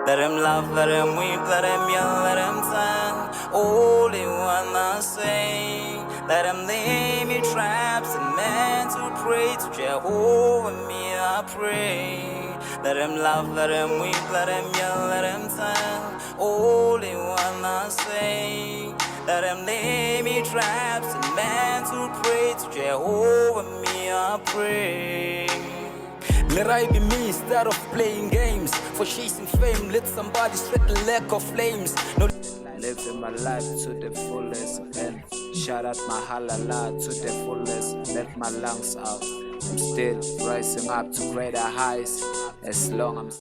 Let him laugh, let him weep, let him yell, let him sing. All they wanna say. Let him lay me traps and men to pray to Jehovah, me I pray. Let him laugh, let him weep, let him yell, let him sing. All they wanna say. Let him lay me traps and men to pray to Jehovah, me I pray. Let I be me instead of playing games. For chasing fame, let somebody sweat the lack of flames. No, living my life to the fullest and shout out my halala to the fullest. Let my lungs out. I'm still rising up to greater heights as long as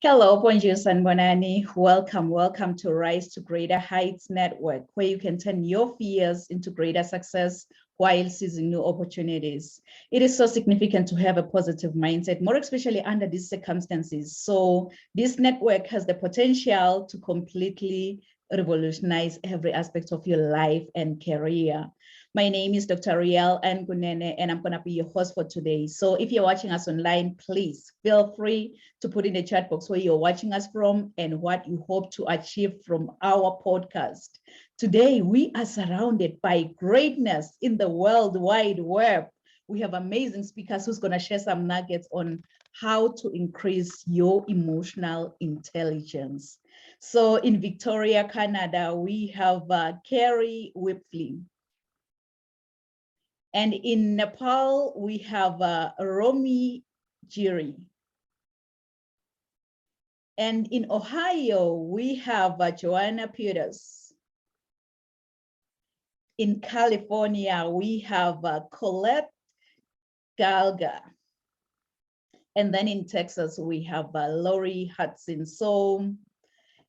Hello, bonjour, and bonani. Welcome to Rise to Greater Heights Network, where you can turn your fears into greater success while seizing new opportunities. It is so significant to have a positive mindset, more especially under these circumstances. So this network has the potential to completely revolutionize every aspect of your life and career. My name is Dr. Riel Ngunene, and I'm going to be your host for today. So if you're watching us online, please feel free to put in the chat box where you're watching us from and what you hope to achieve from our podcast. Today, we are surrounded by greatness in the World Wide Web. We have amazing speakers who's going to share some nuggets on how to increase your emotional intelligence. So in Victoria, Canada, we have Carrie Whipley. And in Nepal, we have Romy Giri. And in Ohio, we have Joanna Peters. In California, we have Colette Galga. And then in Texas, we have Lori Hudson. So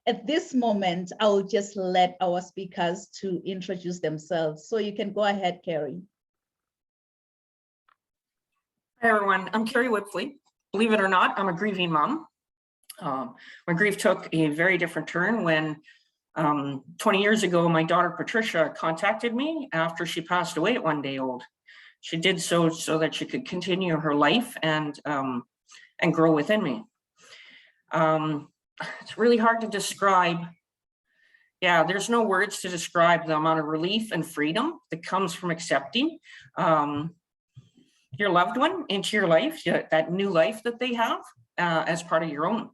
at this moment, I'll just let our speakers to introduce themselves. So you can go ahead, Carrie. Hi, everyone. I'm Carrie Whipley. Believe it or not, I'm a grieving mom. My grief took a very different turn when 20 years ago, my daughter Patricia contacted me after she passed away at 1 day old. She did so that she could continue her life and grow within me. It's really hard to describe. Yeah, there's no words to describe the amount of relief and freedom that comes from accepting your loved one into your life, that new life that they have as part of your own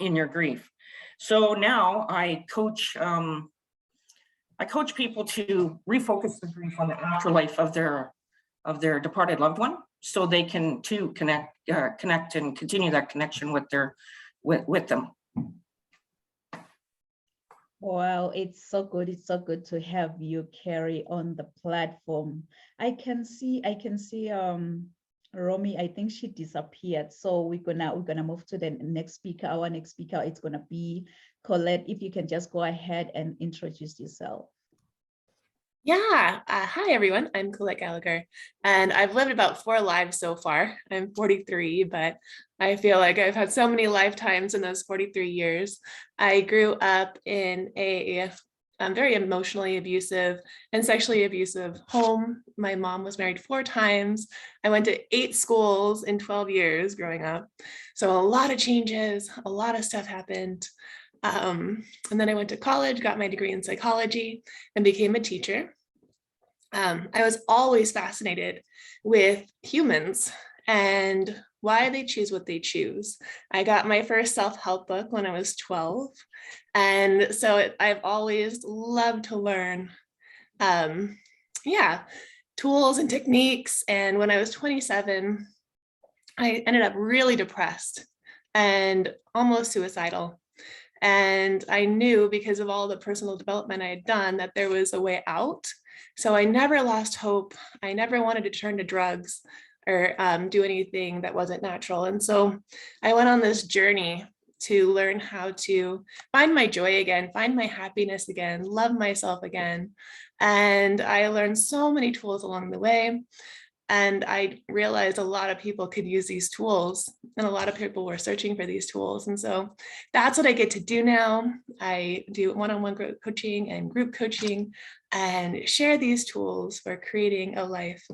in your grief. So now I coach people to refocus the grief on the afterlife of their departed loved one, so they can too connect and continue that connection with them. Wow, it's so good. It's so good to have you, Carrie, on the platform. I can see Romy, I think she disappeared. So we're gonna move to the next speaker. Our next speaker is gonna be Colette. If you can just go ahead and introduce yourself. Yeah. Hi, everyone. I'm Colette Gallagher, and I've lived about 4 lives so far. I'm 43, but I feel like I've had so many lifetimes in those 43 years. I grew up in a very emotionally abusive and sexually abusive home. My mom was married 4 times. I went to 8 schools in 12 years growing up. So a lot of changes, a lot of stuff happened. And then I went to college, got my degree in psychology, and became a teacher. I was always fascinated with humans and why they choose what they choose. I got my first self-help book when I was 12. And so I've always loved to learn, yeah, tools and techniques. And when I was 27, I ended up really depressed and almost suicidal. And I knew because of all the personal development I had done that there was a way out. So I never lost hope. I never wanted to turn to drugs or do anything that wasn't natural. And so I went on this journey to learn how to find my joy again, find my happiness again, love myself again. And I learned so many tools along the way. And I realized a lot of people could use these tools, and a lot of people were searching for these tools. And so that's what I get to do now. I do one-on-one coaching and group coaching and share these tools for creating a life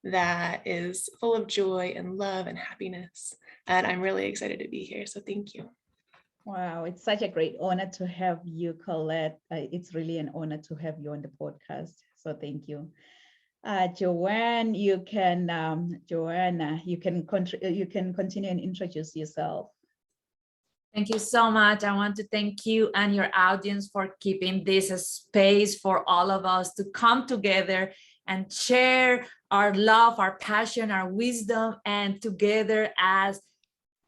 that is full of joy and love and happiness. And I'm really excited to be here. So thank you. Wow, it's such a great honor to have you, Colette. It's really an honor to have you on the podcast. So thank you. Joanne, Joanna, you can continue and introduce yourself. Thank you so much. I want to thank you and your audience for keeping this a space for all of us to come together and share our love, our passion, our wisdom, and together as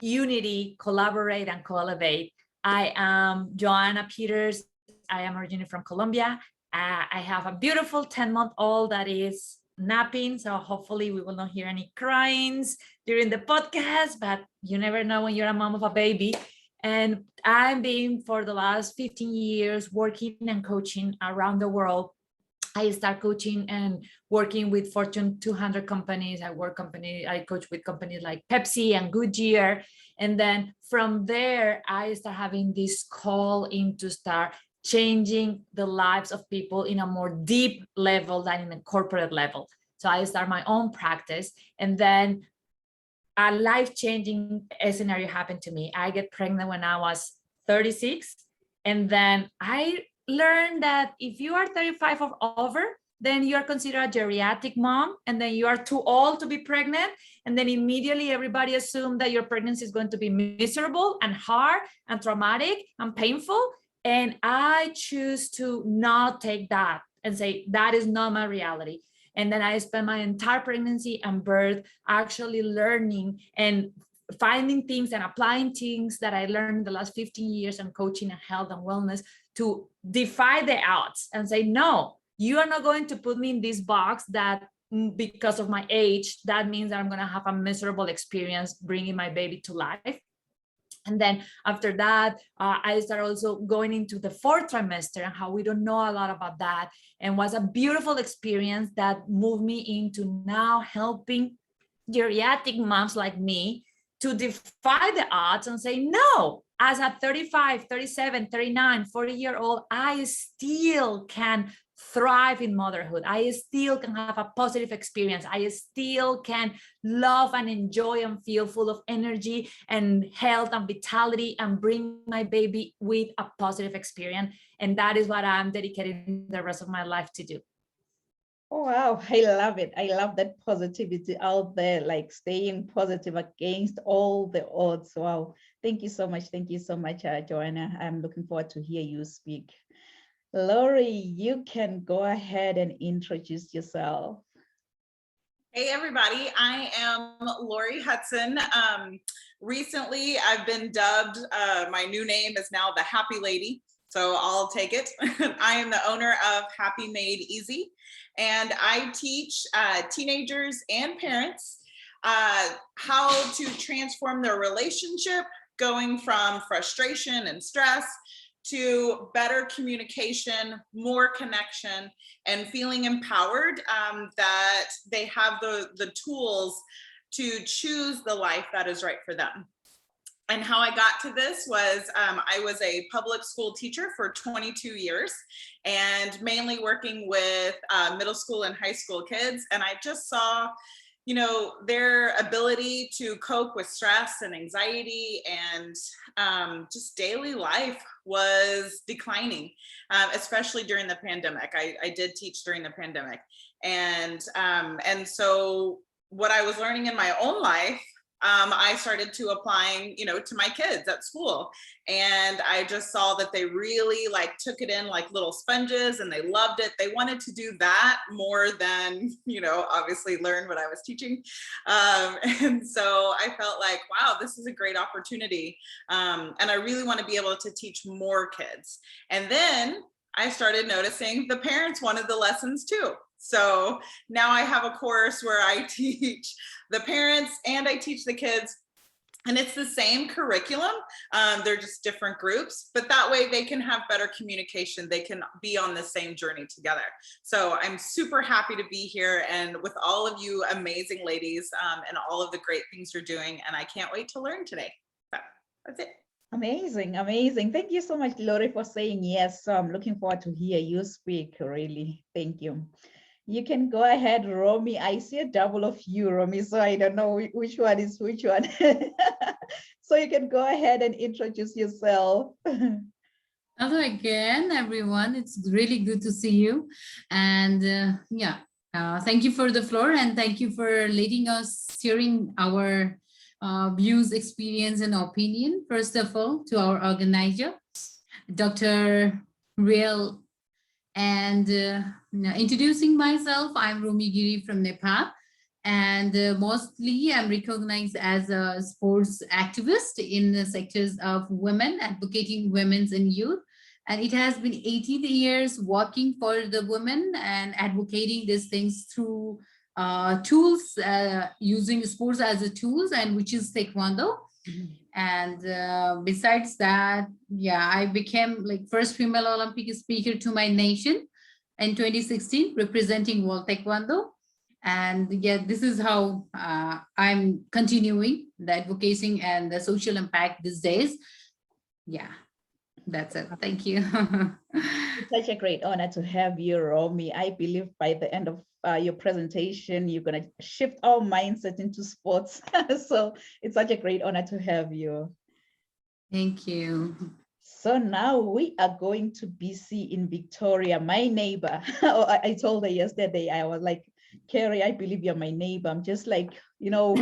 unity, collaborate and co-elevate. I am Joanna Peters. I am originally from Colombia. I have a beautiful 10-month-old that is napping, so hopefully we will not hear any cryings during the podcast, but you never know when you're a mom of a baby. And I've been for the last 15 years working and coaching around the world. I start coaching and working with Fortune 200 companies. I coach with companies like Pepsi and Goodyear. And then from there, I start having this call in to start changing the lives of people in a more deep level than in a corporate level. So I start my own practice, and then a life-changing scenario happened to me. I get pregnant when I was 36, and then I learned that if you are 35 or over, then you are considered a geriatric mom, and then you are too old to be pregnant, and then immediately everybody assumed that your pregnancy is going to be miserable and hard and traumatic and painful. And I choose to not take that and say, that is not my reality. And then I spent my entire pregnancy and birth actually learning and finding things and applying things that I learned in the last 15 years in coaching and health and wellness to defy the odds and say, no, you are not going to put me in this box that because of my age, that means that I'm going to have a miserable experience bringing my baby to life. And then after that, I started also going into the 4th trimester and how we don't know a lot about that, and was a beautiful experience that moved me into now helping geriatric moms like me to defy the odds and say, no, as a 35, 37, 39, 40-year-old, I still can thrive in motherhood. I still can have a positive experience. I still can love and enjoy and feel full of energy and health and vitality and bring my baby with a positive experience. And that is what I'm dedicating the rest of my life to do. Oh, wow, I love it. I love that positivity out there, like staying positive against all the odds. Wow. Thank you so much. Thank you so much, Joanna. I'm looking forward to hear you speak. Lori, you can go ahead and introduce yourself. Hey, everybody. I am Lori Hudson. Recently, I've been dubbed, my new name is now the Happy Lady, so I'll take it. I am the owner of Happy Made Easy, and I teach teenagers and parents how to transform their relationship, going from frustration and stress to better communication, more connection, and feeling empowered that they have the tools to choose the life that is right for them. And how I got to this was I was a public school teacher for 22 years and mainly working with middle school and high school kids. And I just saw, you know, their ability to cope with stress and anxiety and just daily life was declining, especially during the pandemic. I did teach during the pandemic. And so what I was learning in my own life, I started to applying, you know, to my kids at school. And I just saw that they really like took it in like little sponges and they loved it. They wanted to do that more than, you know, obviously learn what I was teaching. And so I felt like, wow, this is a great opportunity. And I really want to be able to teach more kids. And then I started noticing the parents wanted the lessons too. So now I have a course where I teach the parents and I teach the kids, and it's the same curriculum. They're just different groups, but that way they can have better communication. They can be on the same journey together. So I'm super happy to be here and with all of you amazing ladies and all of the great things you're doing. And I can't wait to learn today. So that's it. Amazing, amazing. Thank you so much, Lori, for saying yes. So I'm looking forward to hear you speak, really. Thank you. You can go ahead, Romy. I see a double of you, Romy, so I don't know which one is which one. So you can go ahead and introduce yourself. Hello again, everyone. It's really good to see you. And thank you for the floor and thank you for letting us sharing our views, experience, and opinion. First of all, to our organizer, Dr. Riel. And introducing myself, I'm Romy Giri from Nepal, and mostly I'm recognized as a sports activist in the sectors of women, advocating women's and youth. And it has been 18 years working for the women and advocating these things through tools, using sports as a tools, and which is Taekwondo. And besides that, I became like first female Olympic speaker to my nation in 2016, representing World Taekwondo. And this is how I'm continuing the advocacy and the social impact these days. That's it. Thank you. It's such a great honor to have you, Romy. I believe by the end of your presentation, you're going to shift our mindset into sports. So it's such a great honor to have you. Thank you. So now we are going to BC in Victoria, my neighbor. I told her yesterday, I was like, Carrie, I believe you're my neighbor. I'm just like, you know,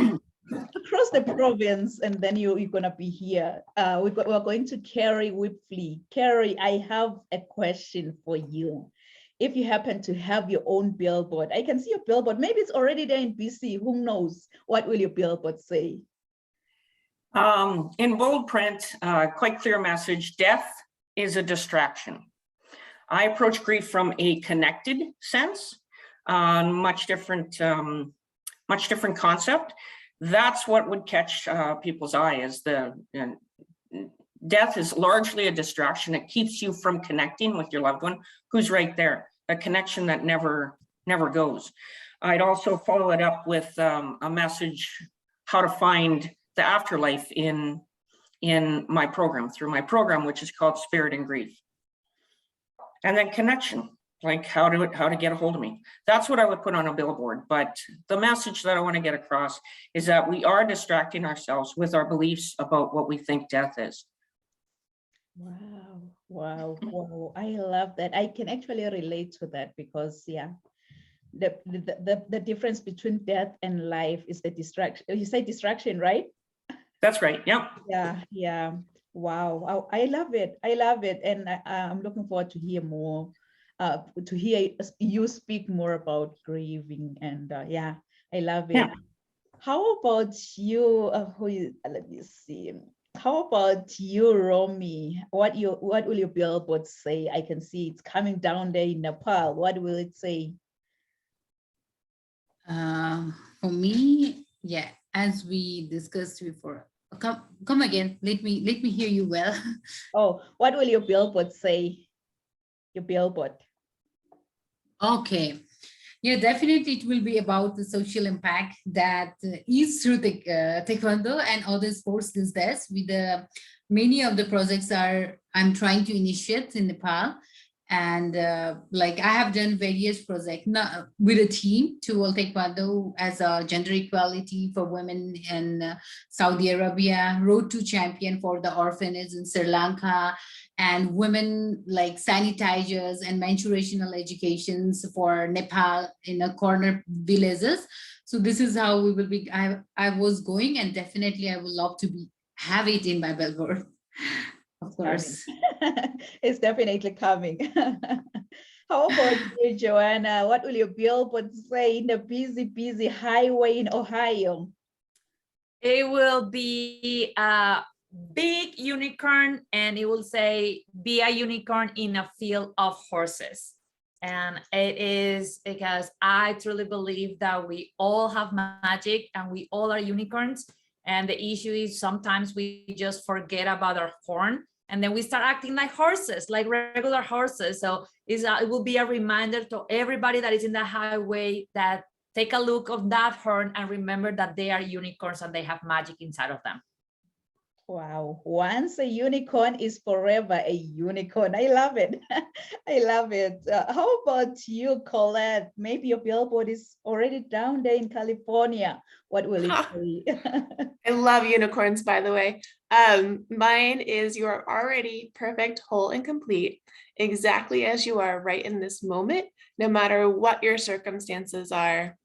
across the province, and then you're gonna be here. We're going to Carrie Whipfley. Carrie, I have a question for you. If you happen to have your own billboard, I can see your billboard. Maybe it's already there in BC. Who knows? What will your billboard say? In bold print, quite clear message: death is a distraction. I approach grief from a connected sense, much different concept. That's what would catch people's eye, is death is largely a distraction. It keeps you from connecting with your loved one who's right there, a connection that never goes. I'd also follow it up with a message, how to find the afterlife in my program, through my program, which is called Spirit and Grief. And then connection, like how to get a hold of me. That's what I would put on a billboard. But the message that I want to get across is that we are distracting ourselves with our beliefs about what we think death is. Wow. I love that. I can actually relate to that because the difference between death and life is the distraction. You say distraction, right? That's right. Yeah. Yeah. Wow. I love it. And I'm looking forward to hear more, to hear you speak more about grieving. And I love it. Yeah. How about you? Let me see. How about you, Romy? What will your billboard say? I can see it's coming down there in Nepal. What will it say? For me, as we discussed before, Come again. Let me hear you well. Oh, what will your billboard say? Your billboard. Okay. Yeah, definitely it will be about the social impact that is through the Taekwondo and other sports these days. With many of the projects I'm trying to initiate in Nepal. And like I have done various projects with a team to World Taekwondo as a gender equality for women in Saudi Arabia, Road to Champion for the orphanage in Sri Lanka, and women like sanitizers and menstruational educations for Nepal in a corner villages. So this is how we will be. I was going, and definitely I would love to have it in my billboard. Of course. It's definitely coming. How about you, Joanna? What will your billboard say in the busy highway in Ohio? It will be a big unicorn, and it will say, be a unicorn in a field of horses. And it is because I truly believe that we all have magic and we all are unicorns. And the issue is sometimes we just forget about our horn, and then we start acting like horses, like regular horses. So it will be a reminder to everybody that is in the highway that take a look of that horn and remember that they are unicorns and they have magic inside of them. Wow, once a unicorn is forever a unicorn. I love it. I love it. How about you, Colette? Maybe your billboard is already down there in California. What will it say? I love unicorns, by the way. Mine is, you are already perfect, whole, and complete, exactly as you are right in this moment, no matter what your circumstances are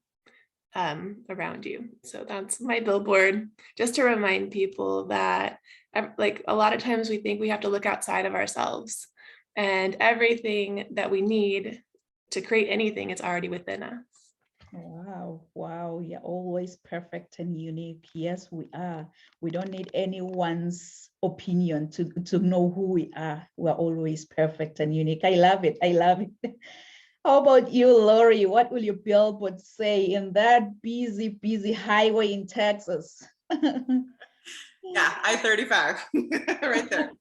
around you. So that's my billboard, just to remind people that, like, a lot of times we think we have to look outside of ourselves, and everything that we need to create anything is already within us. Wow, you're always perfect and unique. Yes, we are. We don't need anyone's opinion to know who we are. We're always perfect and unique. I love it. I love it. How about you, Lori? What will your billboard say in that busy highway in Texas? Yeah, I-35 right there.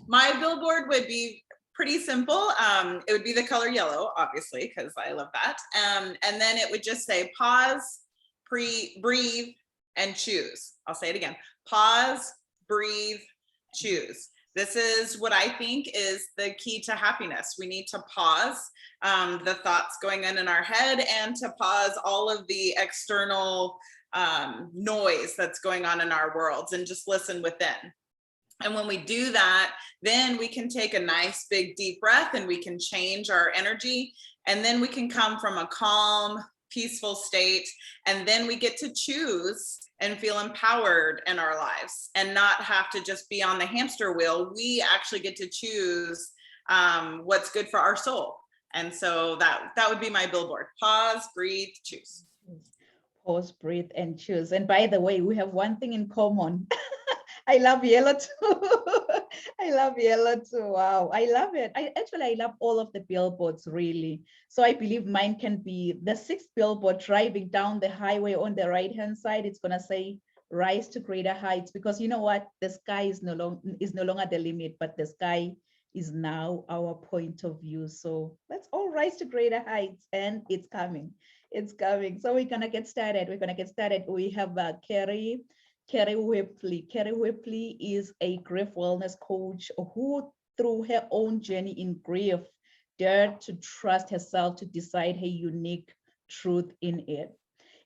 My billboard would be pretty simple. It would be the color yellow, obviously, because I love that. And then it would just say pause, breathe, and choose. I'll say it again. Pause, breathe, choose. This is what I think is the key to happiness. We need to pause the thoughts going on in our head, and to pause all of the external noise that's going on in our worlds, and just listen within. And when we do that, then we can take a nice big deep breath, and we can change our energy, and then we can come from a calm, peaceful state, and then we get to choose and feel empowered in our lives, and not have to just be on the hamster wheel. We actually get to choose what's good for our soul. And so that would be my billboard. Pause, breathe, choose. Pause, breathe, and choose. And by the way, we have one thing in common. I love yellow too. I love yellow too. Wow, I love it. I love all of the billboards, really. So I believe mine can be the 6th billboard driving down the highway on the right-hand side. It's gonna say rise to greater heights, because you know what? The sky is no longer the limit, but the sky is now our point of view. So let's all rise to greater heights, and it's coming. It's coming. So we're gonna get started. We have Carrie Whipley. Carrie Whipley is a grief wellness coach who, through her own journey in grief, dared to trust herself to decide her unique truth in it.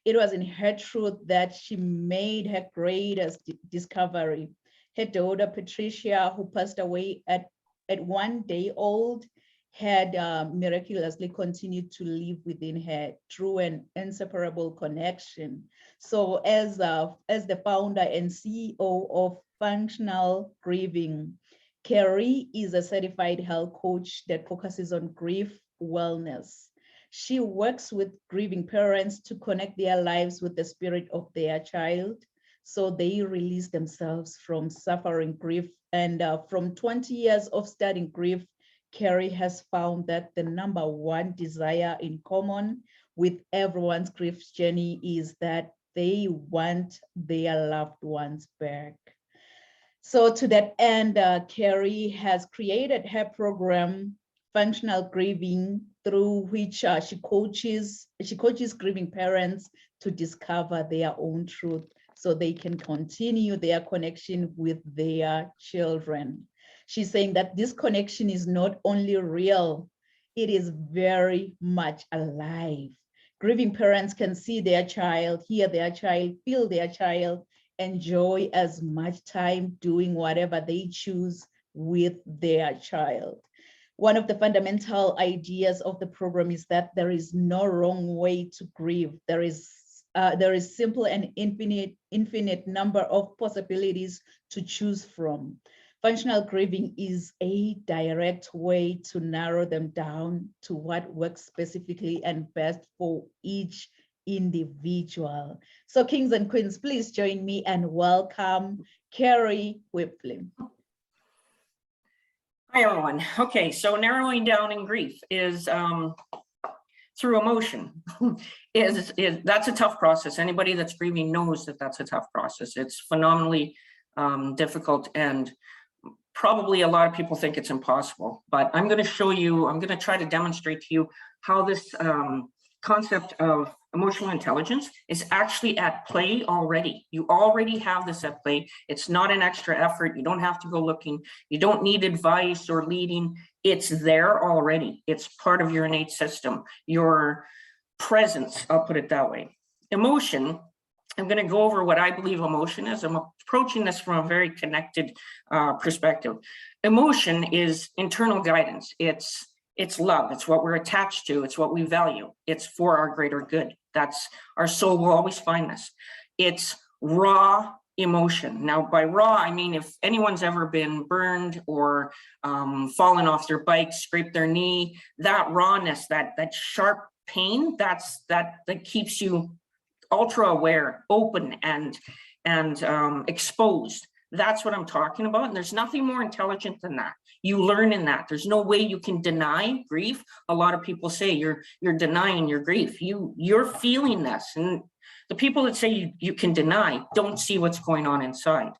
It was in her truth that she made her greatest discovery. Her daughter, Patricia, who passed away at 1 day old, had miraculously continued to live within her through an inseparable connection. So as the founder and CEO of Functional Grieving, Carrie is a certified health coach that focuses on grief wellness. She works with grieving parents to connect their lives with the spirit of their child, so they release themselves from suffering grief. And from 20 years of studying grief, Carrie has found that the #1 desire in common with everyone's grief journey is that they want their loved ones back. So to that end, Carrie has created her program, Functional Grieving, through which she coaches grieving parents to discover their own truth so they can continue their connection with their children. She's saying that this connection is not only real, it is very much alive. Grieving parents can see their child, hear their child, feel their child, enjoy as much time doing whatever they choose with their child. One of the fundamental ideas of the program is that there is no wrong way to grieve. There is simple and infinite number of possibilities to choose from. Functional grieving is a direct way to narrow them down to what works specifically and best for each individual. So kings and queens, please join me and welcome Carrie Whipling. Hi, everyone. Okay, so narrowing down in grief is through emotion. That's a tough process. Anybody that's grieving knows that that's a tough process. It's phenomenally difficult, and probably a lot of people think it's impossible. But I'm going to show you, I'm going to try to demonstrate to you how this concept of emotional intelligence is actually at play already. You already have this at play. It's not an extra effort. You don't have to go looking. You don't need advice or leading. It's there already. It's part of your innate system, your presence, I'll put it that way. Emotion, I'm going to go over what I believe emotion is. I'm approaching this from a very connected perspective. Emotion is internal guidance. It's love. It's what we're attached to. It's what we value. It's for our greater good. That's our soul will always find this. It's raw emotion. Now, by raw, I mean, if anyone's ever been burned or fallen off their bike, scraped their knee, that rawness, that sharp pain, that keeps you ultra aware, open, and exposed. That's what I'm talking about. And there's nothing more intelligent than that. You learn in that. There's no way you can deny grief. A lot of people say you're denying your grief. You're feeling this. And the people that say you can deny don't see what's going on inside.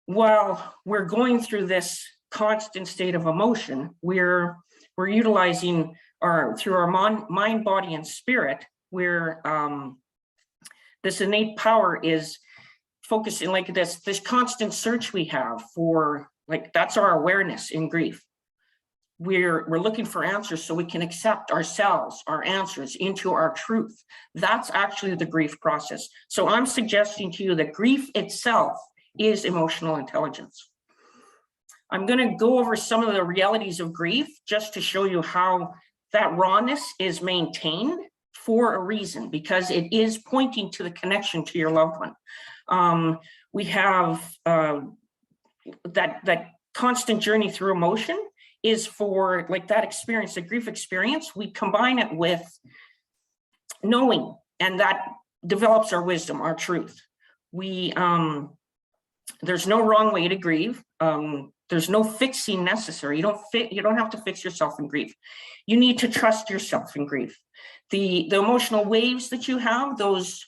While we're going through this constant state of emotion, we're utilizing through our mind, body, and spirit, where this innate power is focusing, like this constant search we have for, like, that's our awareness in grief. We're looking for answers so we can accept ourselves, our answers into our truth. That's actually the grief process. So I'm suggesting to you that grief itself is emotional intelligence. I'm going to go over some of the realities of grief just to show you how that rawness is maintained for a reason, because it is pointing to the connection to your loved one. We have that constant journey through emotion is for, like, that experience, the grief experience. We combine it with knowing, and that develops our wisdom, our truth. There's no wrong way to grieve. There's no fixing necessary. You don't have to fix yourself in grief. You need to trust yourself in grief. The emotional waves that you have, those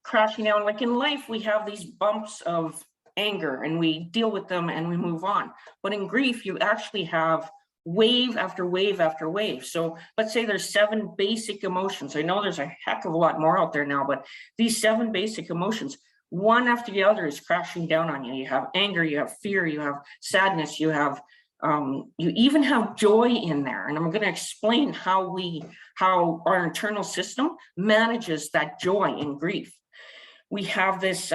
crashing down, like in life, we have these bumps of anger and we deal with them and we move on. But in grief, you actually have wave after wave after wave. So let's say there's 7 basic emotions. I know there's a heck of a lot more out there now, but these 7 basic emotions, one after the other, is crashing down on you. You have anger, you have fear, you have sadness, you have you even have joy in there. And I'm going to explain how our internal system manages that joy in grief. We have this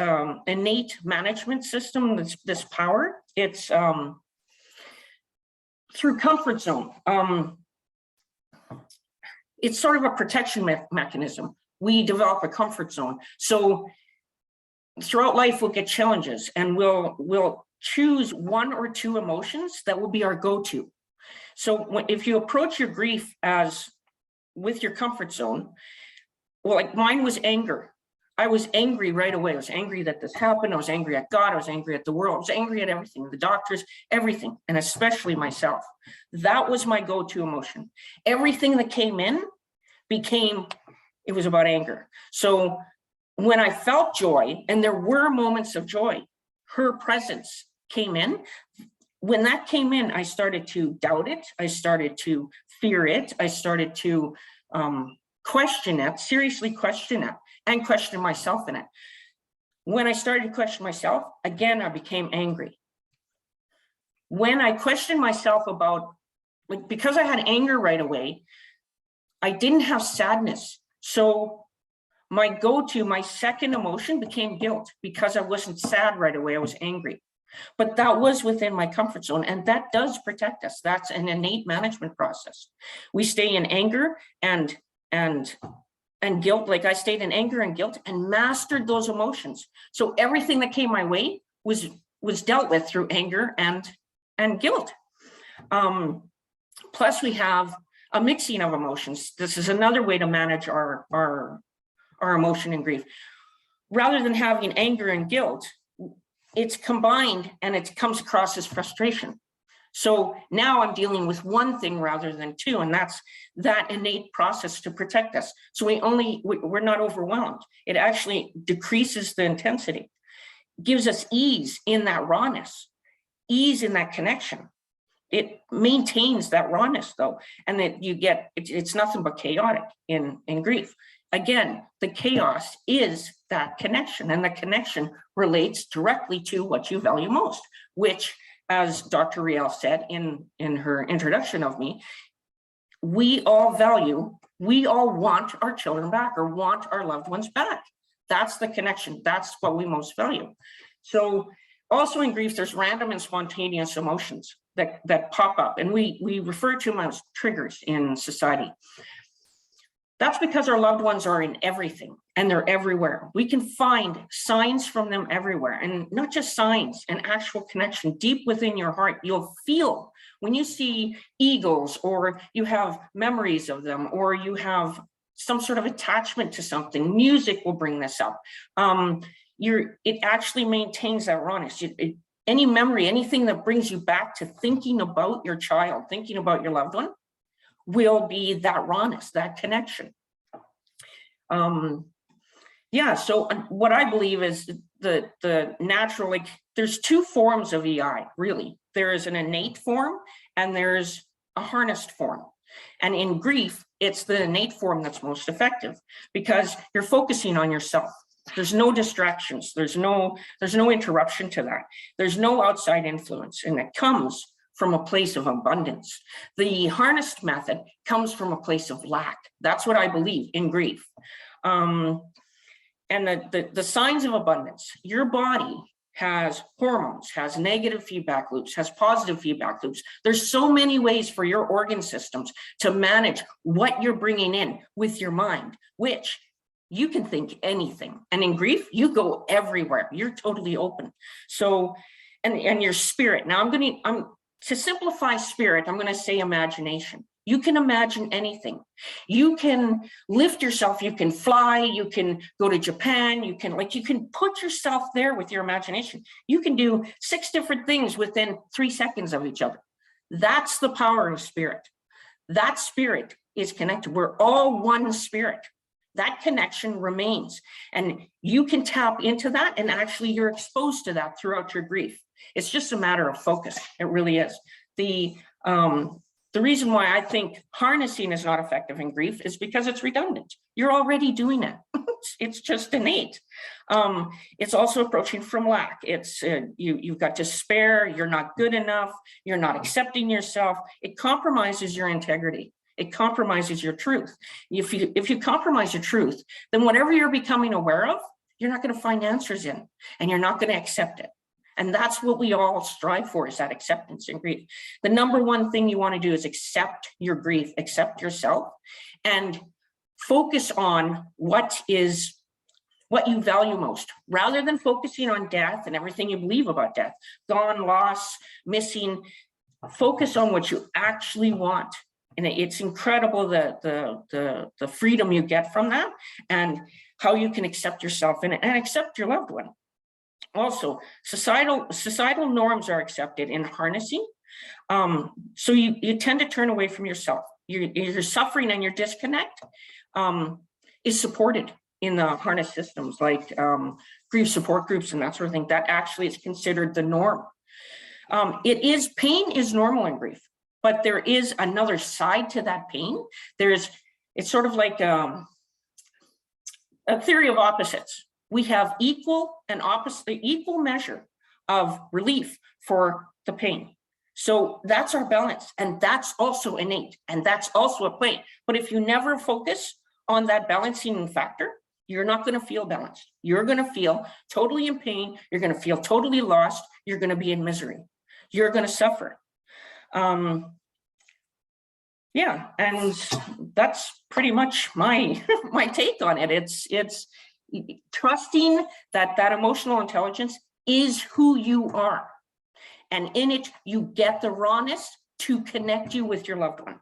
innate management system, this power. It's through comfort zone. It's sort of a protection mechanism. We develop a comfort zone. So throughout life, we'll get challenges, and we'll choose 1 or 2 emotions that will be our go-to. So if you approach your grief as with your comfort zone, well, like mine was anger. I was angry right away. I was angry that this happened. I was angry at God. I was angry at the world. I was angry at everything, the doctors, everything, and especially myself. That was my go-to emotion. Everything that came in it was about anger. So when I felt joy, and there were moments of joy, her presence came in. When that came in, I started to doubt it. I started to fear it. I started to question it, seriously question it, and question myself in it. When I started to question myself, again, I became angry. When I questioned myself about, like, because I had anger right away, I didn't have sadness. So my my second emotion became guilt, because I wasn't sad right away, I was angry. But that was within my comfort zone, and that does protect us. That's an innate management process. We stay in anger and guilt, like I stayed in anger and guilt and mastered those emotions. So everything that came my way was dealt with through anger and guilt. Plus we have a mixing of emotions. This is another way to manage our emotion and grief. Rather than having anger and guilt, it's combined and it comes across as frustration. So now I'm dealing with one thing rather than two, and that's that innate process to protect us. So we're not overwhelmed. It actually decreases the intensity, gives us ease in that rawness, ease in that connection. It maintains that rawness though, and that you get, it's nothing but chaotic in grief. Again, the chaos is that connection, and the connection relates directly to what you value most, which, as Dr. Riel said in her introduction of me, we all want our children back, or want our loved ones back. That's the connection. That's what we most value. So also in grief, there's random and spontaneous emotions that pop up, and we refer to them as triggers in society. That's because our loved ones are in everything, and they're everywhere. We can find signs from them everywhere, and not just signs, an actual connection deep within your heart. You'll feel when you see eagles, or you have memories of them, or you have some sort of attachment to something. Music will bring this up. It actually maintains that rawness. Any memory, anything that brings you back to thinking about your child, thinking about your loved one, will be that rawness, that connection. Yeah, so what I believe is the natural, like, there's two forms of EI, really. There is an innate form and there's a harnessed form. And in grief, it's the innate form that's most effective, because you're focusing on yourself. There's no distractions. There's no interruption to that. There's no outside influence, and it comes from a place of abundance. The harnessed method comes from a place of lack. That's what I believe in grief. And the signs of abundance, your body has hormones, has negative feedback loops, has positive feedback loops. There's so many ways for your organ systems to manage what you're bringing in with your mind, which you can think anything. And in grief, you go everywhere. You're totally open. So, and your spirit. Now to simplify spirit, I'm going to say imagination. You can imagine anything. You can lift yourself, you can fly, you can go to Japan, you can put yourself there with your imagination. You can do 6 different things within 3 seconds of each other. That's the power of spirit. That spirit is connected. We're all one spirit. That connection remains. And you can tap into that, and actually you're exposed to that throughout your grief. It's just a matter of focus. It really is. The reason why I think harnessing is not effective in grief is because it's redundant. You're already doing it. It's just innate. It's also approaching from lack. It's you've got despair. You're not good enough. You're not accepting yourself. It compromises your integrity. It compromises your truth. If you compromise your truth, then whatever you're becoming aware of, you're not going to find answers in, and you're not going to accept it. And that's what we all strive for, is that acceptance in grief. The number one thing you want to do is accept your grief, accept yourself, and focus on what you value most, rather than focusing on death and everything you believe about death, gone, loss, missing. Focus on what you actually want. And it's incredible the freedom you get from that, and how you can accept yourself and accept your loved one. Also, societal norms are accepted in harnessing. So you tend to turn away from yourself. Your suffering and your disconnect is supported. in the harness systems like grief support groups and that sort of thing, that actually is considered the norm. Pain is normal in grief, but there is another side to that pain. It's sort of like a theory of opposites. We have equal measure of relief for the pain. So that's our balance, and that's also innate, and that's also a play. But if you never focus on that balancing factor, you're not going to feel balanced. You're going to feel totally in pain. You're going to feel totally lost. You're going to be in misery. You're going to suffer. Yeah, and that's pretty much my my take on it. It's trusting that emotional intelligence is who you are. And in it, you get the rawness to connect you with your loved one.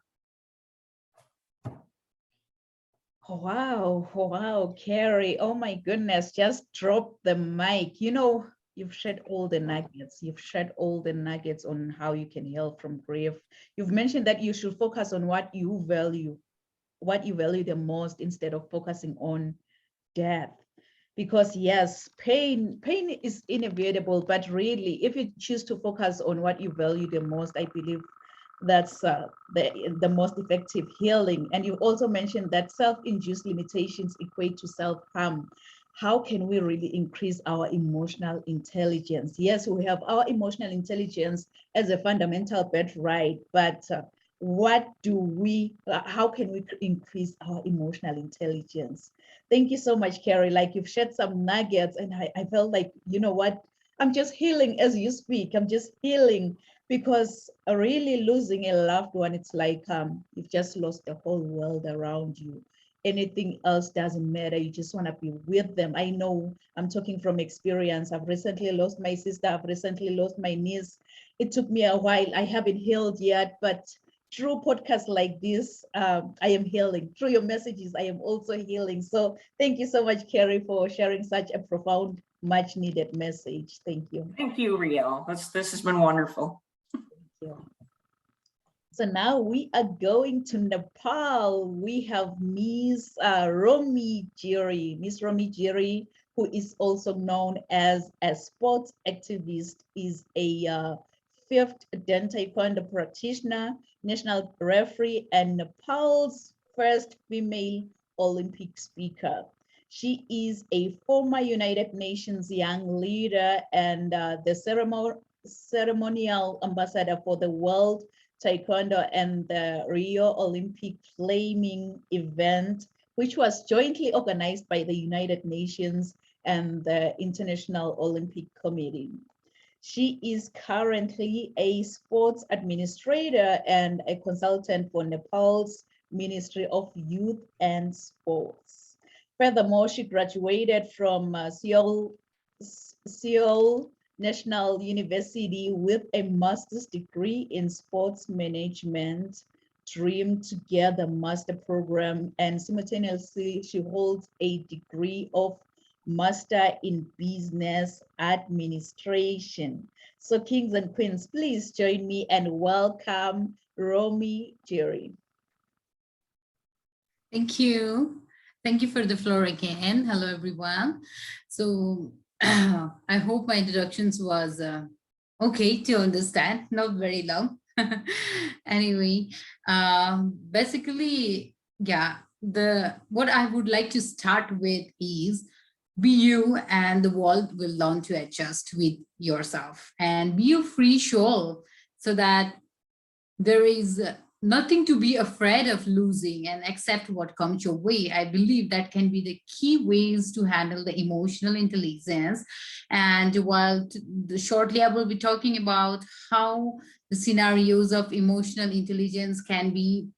Wow, Carrie. Oh my goodness, just drop the mic. You know, you've shared all the nuggets. You've shared all the nuggets on how you can heal from grief. You've mentioned that you should focus on what you value the most instead of focusing on death. Because yes, pain is inevitable, but really, if you choose to focus on what you value the most, I believe that's the most effective healing. And you also mentioned that self-induced limitations equate to self-harm. How can we really increase our emotional intelligence? Yes, we have our emotional intelligence as a fundamental birthright, but how can we increase our emotional intelligence? Thank you so much, Carrie. Like, you've shared some nuggets, and I felt like, you know what, I'm just healing as you speak. I'm just healing, because really losing a loved one, it's like you've just lost the whole world around you. Anything else doesn't matter. You just want to be with them. I know, I'm talking from experience. I've recently lost my sister. I've recently lost my niece. It took me a while. I haven't healed yet, but through podcasts like this, I am healing. Through your messages, I am also healing. So thank you so much, Carrie, for sharing such a profound, much needed message. Thank you. Thank you, Riel. This has been wonderful. Thank you. So now we are going to Nepal. We have Miss Romi Giri. Miss Romi Giri, who is also known as a sports activist, is a fifth Dan Taekwondo practitioner, national referee, and Nepal's first female Olympic speaker. She is a former United Nations young leader and the ceremonial ambassador for the World Taekwondo and the Rio Olympic Flaming event, which was jointly organized by the United Nations and the International Olympic Committee. She is currently a sports administrator and a consultant for Nepal's Ministry of Youth and Sports. Furthermore, she graduated from Seoul National University with a master's degree in sports management, Dream Together master program, and simultaneously she holds a degree of Master in Business Administration. So kings and queens, please join me and welcome Romi Giri. Thank you. Thank you for the floor again. Hello, everyone. So I hope my introductions was okay to understand, not very long. Anyway, basically, yeah, what I would like to start with is be you, and the world will learn to adjust with yourself, and be your free soul, so that there is nothing to be afraid of losing, and accept what comes your way. I believe that can be the key ways to handle the emotional intelligence. And while shortly I will be talking about how the scenarios of emotional intelligence can play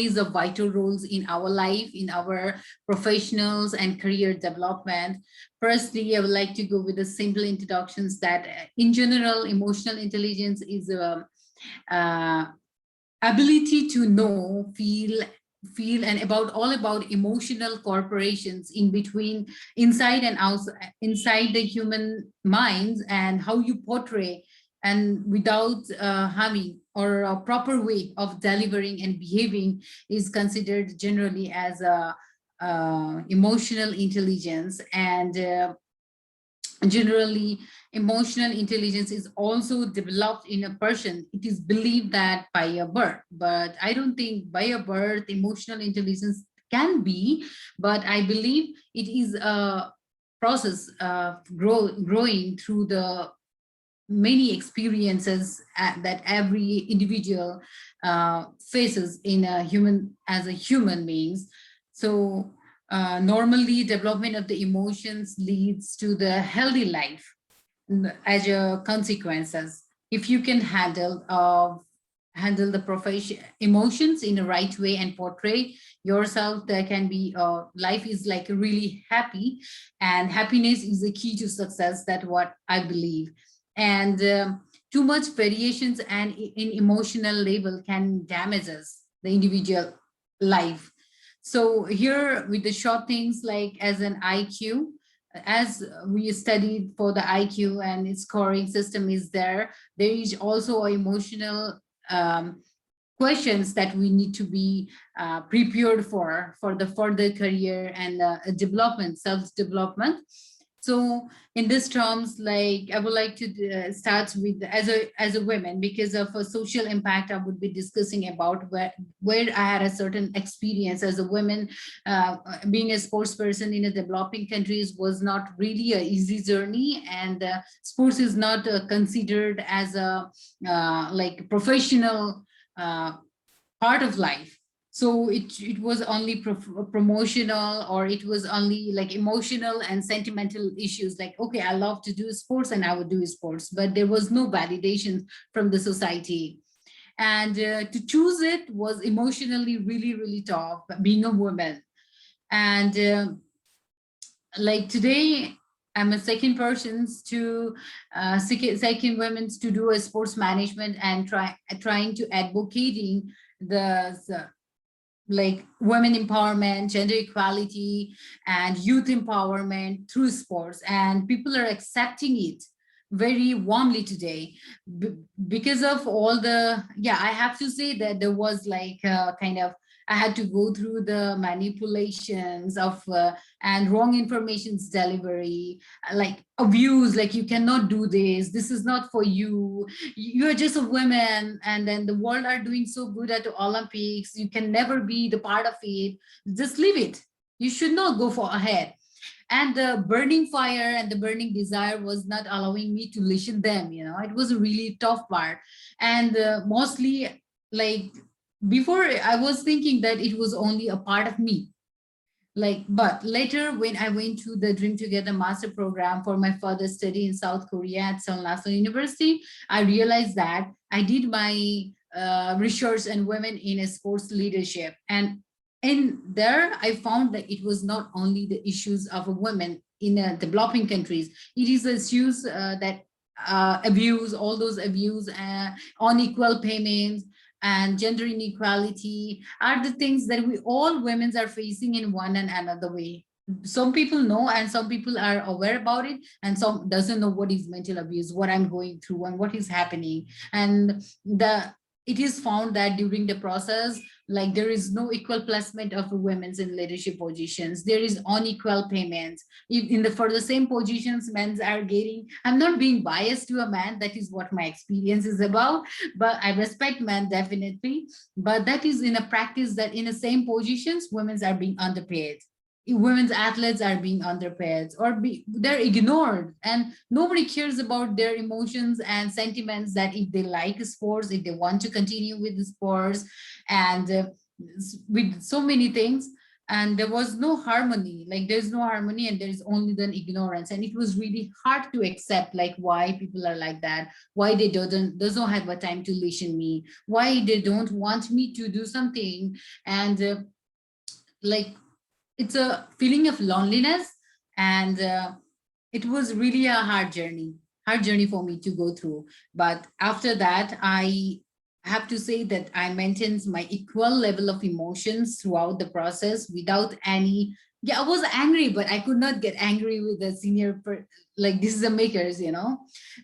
the vital roles in our life, in our professionals and career development. Firstly, I would like to go with the simple introductions that in general, emotional intelligence is ability to know, feel, and all about emotional corporations in between, inside and outside, inside the human minds, and how you portray and without harming, or a proper way of delivering and behaving is considered generally as a emotional intelligence, and generally emotional intelligence is also developed in a person. It is believed that by a birth, but I don't think by a birth emotional intelligence can be, but I believe it is a process of growing through the many experiences that every individual faces in a human, as a human beings. So normally development of the emotions leads to the healthy life as a consequences. If you can handle the profession emotions in the right way and portray yourself, there can be life is like really happy, and happiness is the key to success. That's what I believe. And too much variations and in emotional level can damage us, the individual life. So here with the short things like as an IQ, as we studied for the IQ and its scoring system is there is also emotional questions that we need to be prepared for the further career and development, self-development. So in this terms, like I would like to start with as a woman, because of a social impact, I would be discussing about where I had a certain experience as a woman. Being a sports person in a developing countries was not really an easy journey, and sports is not considered as a like professional part of life. So it was only promotional, or it was only like emotional and sentimental issues, like, okay, I love to do sports and I would do sports, but there was no validation from the society. And to choose it was emotionally really, really tough, being a woman. And like today, I'm a second person to second women to do a sports management and trying to advocating the like women empowerment, gender equality, and youth empowerment through sports. And people are accepting it very warmly today because of all the, I have to say that there was like kind of, I had to go through the manipulations of and wrong information's delivery, like abuse, like you cannot do this is not for you, you're just a woman, and then the world are doing so good at the Olympics, you can never be the part of it, just leave it, you should not go for ahead. And the burning fire and the burning desire was not allowing me to listen them, it was a really tough part. And mostly like before I was thinking that it was only a part of me, like, but later when I went to the Dream Together master program for my further study in South Korea at Seoul National University, I realized that I did my research on women in a sports leadership. And in there, I found that it was not only the issues of a woman in developing countries, it is issues that abuse, all those abuse, unequal payments, and gender inequality are the things that we all women are facing in one and another way. Some people know and some people are aware about it, and some doesn't know what is mental abuse, what I'm going through and what is happening. And it is found that during the process, like there is no equal placement of women in leadership positions. There is unequal payments. For the same positions, men are getting, I'm not being biased to a man, that is what my experience is about, but I respect men definitely. But that is in a practice that in the same positions, women are being underpaid. Women's athletes are being underpaid or they're ignored, and nobody cares about their emotions and sentiments, that if they like sports, if they want to continue with the sports, and with so many things. And there was no harmony, like there's no harmony, and there's only then ignorance. And it was really hard to accept, like why people are like that, why they doesn't have a time to listen me, why they don't want me to do something. And like it's a feeling of loneliness, and it was really a hard journey for me to go through. But after that, I have to say that I maintained my equal level of emotions throughout the process without any, I was angry, but I could not get angry with the senior, like decision makers,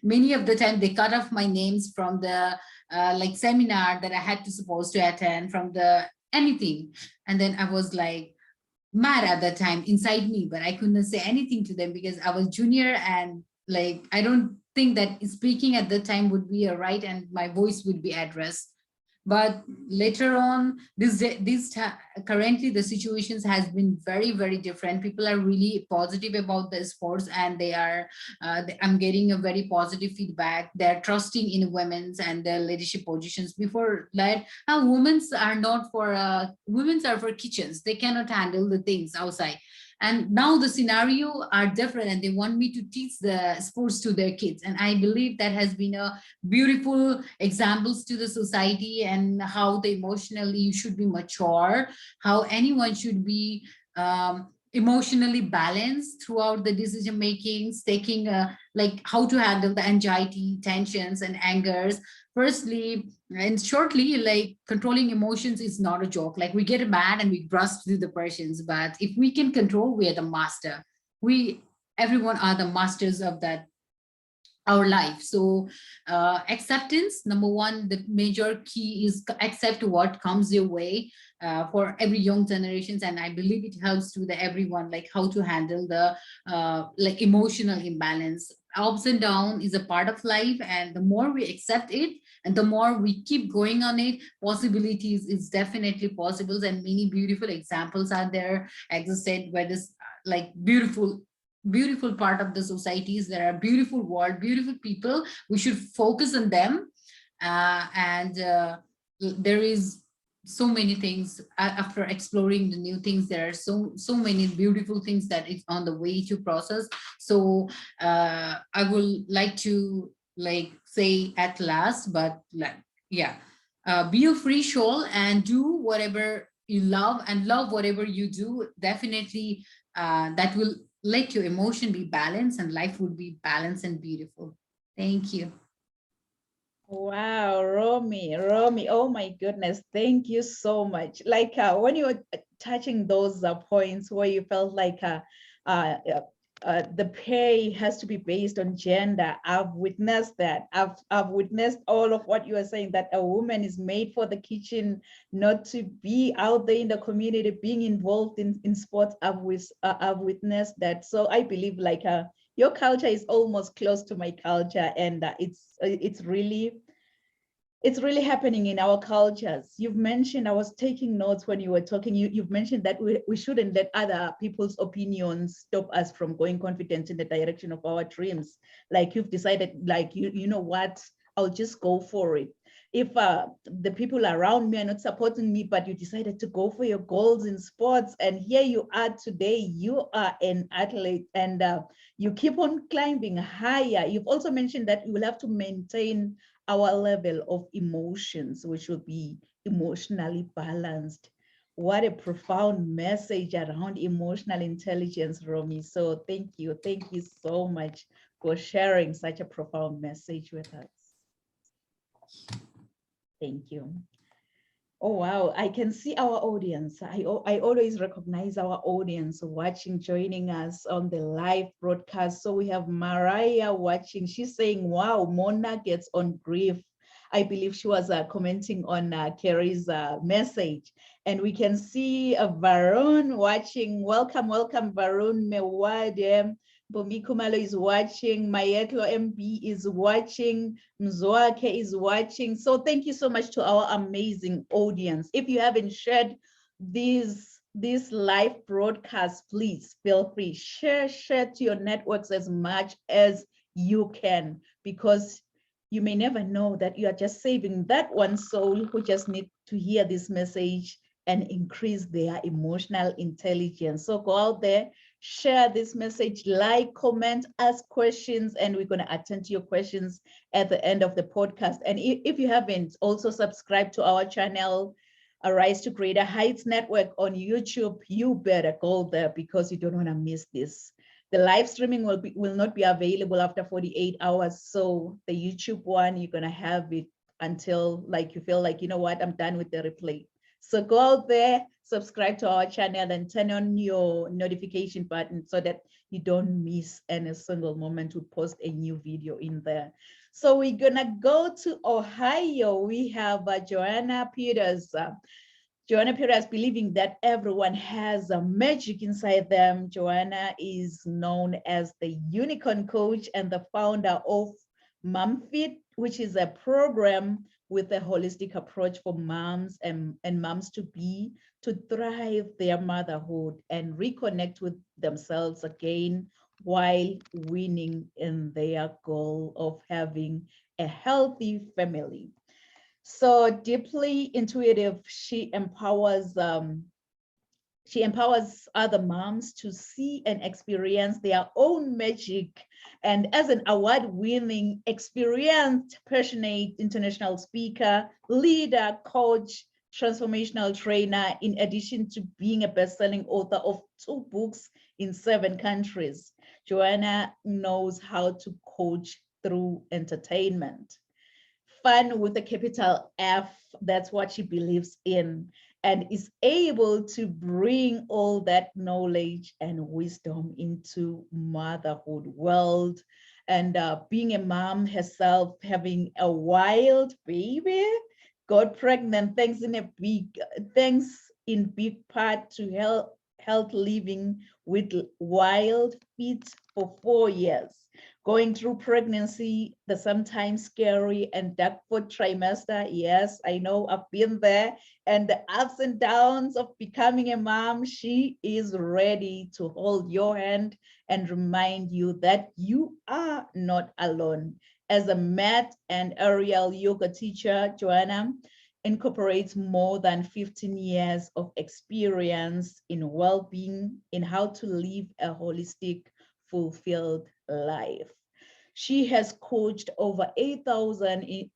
Many of the time they cut off my names from the like seminar that I had to supposed to attend, from the anything. And then I was like, mad at that time inside me, but I couldn't say anything to them because I was junior, and like I don't think that speaking at the time would be a right and my voice would be addressed. But later on, currently the situations has been very, very different. People are really positive about the sports, and they are I'm getting a very positive feedback. They're trusting in women's and their leadership positions. Before that, women's are not for women's are for kitchens. They cannot handle the things outside. And now the scenario are different, and they want me to teach the sports to their kids. And I believe that has been a beautiful examples to the society, and how the emotionally you should be mature, how anyone should be emotionally balanced throughout the decision makings, taking like how to handle the anxiety, tensions, and angers. Firstly and shortly, like controlling emotions is not a joke. Like we get mad and we grasp through the passions, but if we can control, we are the master. Everyone are the masters of that our life. So acceptance, number one, the major key is accept what comes your way for every young generations. And I believe it helps to the everyone, like how to handle the like emotional imbalance. Ups and down is a part of life, and the more we accept it and the more we keep going on it, possibilities is definitely possible. And many beautiful examples are there, as I said, where this like beautiful part of the societies, there are beautiful world, beautiful people, we should focus on them. There is so many things after exploring the new things. There are so many beautiful things that is on the way to process. So I will like to like say at last, but like, yeah, be a free soul and do whatever you love, and love whatever you do. Definitely that will let your emotion be balanced, and life would be balanced and beautiful. Thank you. Wow, Romy, oh my goodness, thank you so much. Like when you were touching those points where you felt like the pay has to be based on gender, I've witnessed that. I've witnessed all of what you are saying, that a woman is made for the kitchen, not to be out there in the community, being involved in sports. I've witnessed that. So I believe like your culture is almost close to my culture, and it's really happening in our cultures. You've mentioned, I was taking notes when you were talking, you've mentioned that we shouldn't let other people's opinions stop us from going confident in the direction of our dreams. Like you've decided, like, you know what, I'll just go for it. If the people around me are not supporting me, but you decided to go for your goals in sports, and here you are today, you are an athlete, and you keep on climbing higher. You've also mentioned that you will have to maintain our level of emotions, which will be emotionally balanced. What a profound message around emotional intelligence, Romy. So thank you so much for sharing such a profound message with us. Thank you. Oh, wow. I can see our audience. I always recognize our audience watching, joining us on the live broadcast. So we have Mariah watching. She's saying, wow, Mona gets on grief. I believe she was commenting on Kerry's message. And we can see Varun watching. Welcome, Varun Mewade. Bomi Kumalo is watching, Mayetlo MB is watching, Mzoake is watching. So thank you so much to our amazing audience. If you haven't shared this live broadcast, please feel free, share to your networks as much as you can, because you may never know that you are just saving that one soul who just need to hear this message and increase their emotional intelligence. So go out there, share this message, like, comment, ask questions, and we're going to attend to your questions at the end of the podcast. And if you haven't also subscribed to our channel, Rise to Greater Heights Network on YouTube, you better go there, because you don't want to miss this. The live streaming will not be available after 48 hours. So the YouTube one, you're going to have it until like you feel like, you know what, I'm done with the replay. So go out there, subscribe to our channel, and turn on your notification button so that you don't miss any single moment we post a new video in there. So we're gonna go to Ohio. We have Joanna Peters. Joanna Perez, believing that everyone has a magic inside them. Joanna is known as the unicorn coach and the founder of MomFit, which is a program with a holistic approach for moms and moms to thrive their motherhood and reconnect with themselves again while winning in their goal of having a healthy family. So deeply intuitive, she empowers other moms to see and experience their own magic. And as an award-winning, experienced, passionate international speaker, leader, coach, transformational trainer, in addition to being a best-selling author of 2 books in 7 countries, Joanna knows how to coach through entertainment. Fun with a capital F, that's what she believes in, and is able to bring all that knowledge and wisdom into motherhood world. And being a mom herself, having a wild baby, got pregnant thanks in big part to health living with wild feet for 4 years. Going through pregnancy, the sometimes scary and dark 4th trimester. Yes, I know, I've been there. And the ups and downs of becoming a mom, she is ready to hold your hand and remind you that you are not alone. As a mat and aerial yoga teacher, Joanna incorporates more than 15 years of experience in well-being, in how to live a holistic, fulfilled life. She has coached over 8,000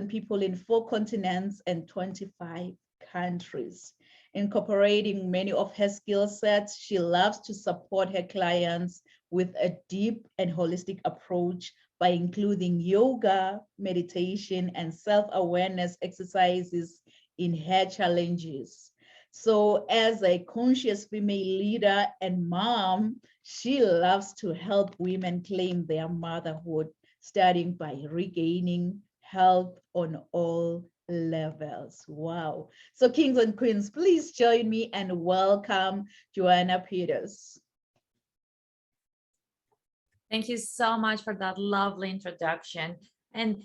people in 4 continents and 25 countries. Incorporating many of her skill sets, she loves to support her clients with a deep and holistic approach by including yoga, meditation, and self-awareness exercises in her challenges. So as a conscious female leader and mom, she loves to help women claim their motherhood, starting by regaining health on all levels. Wow. So kings and queens, please join me and welcome Joanna Peters. Thank you so much for that lovely introduction. And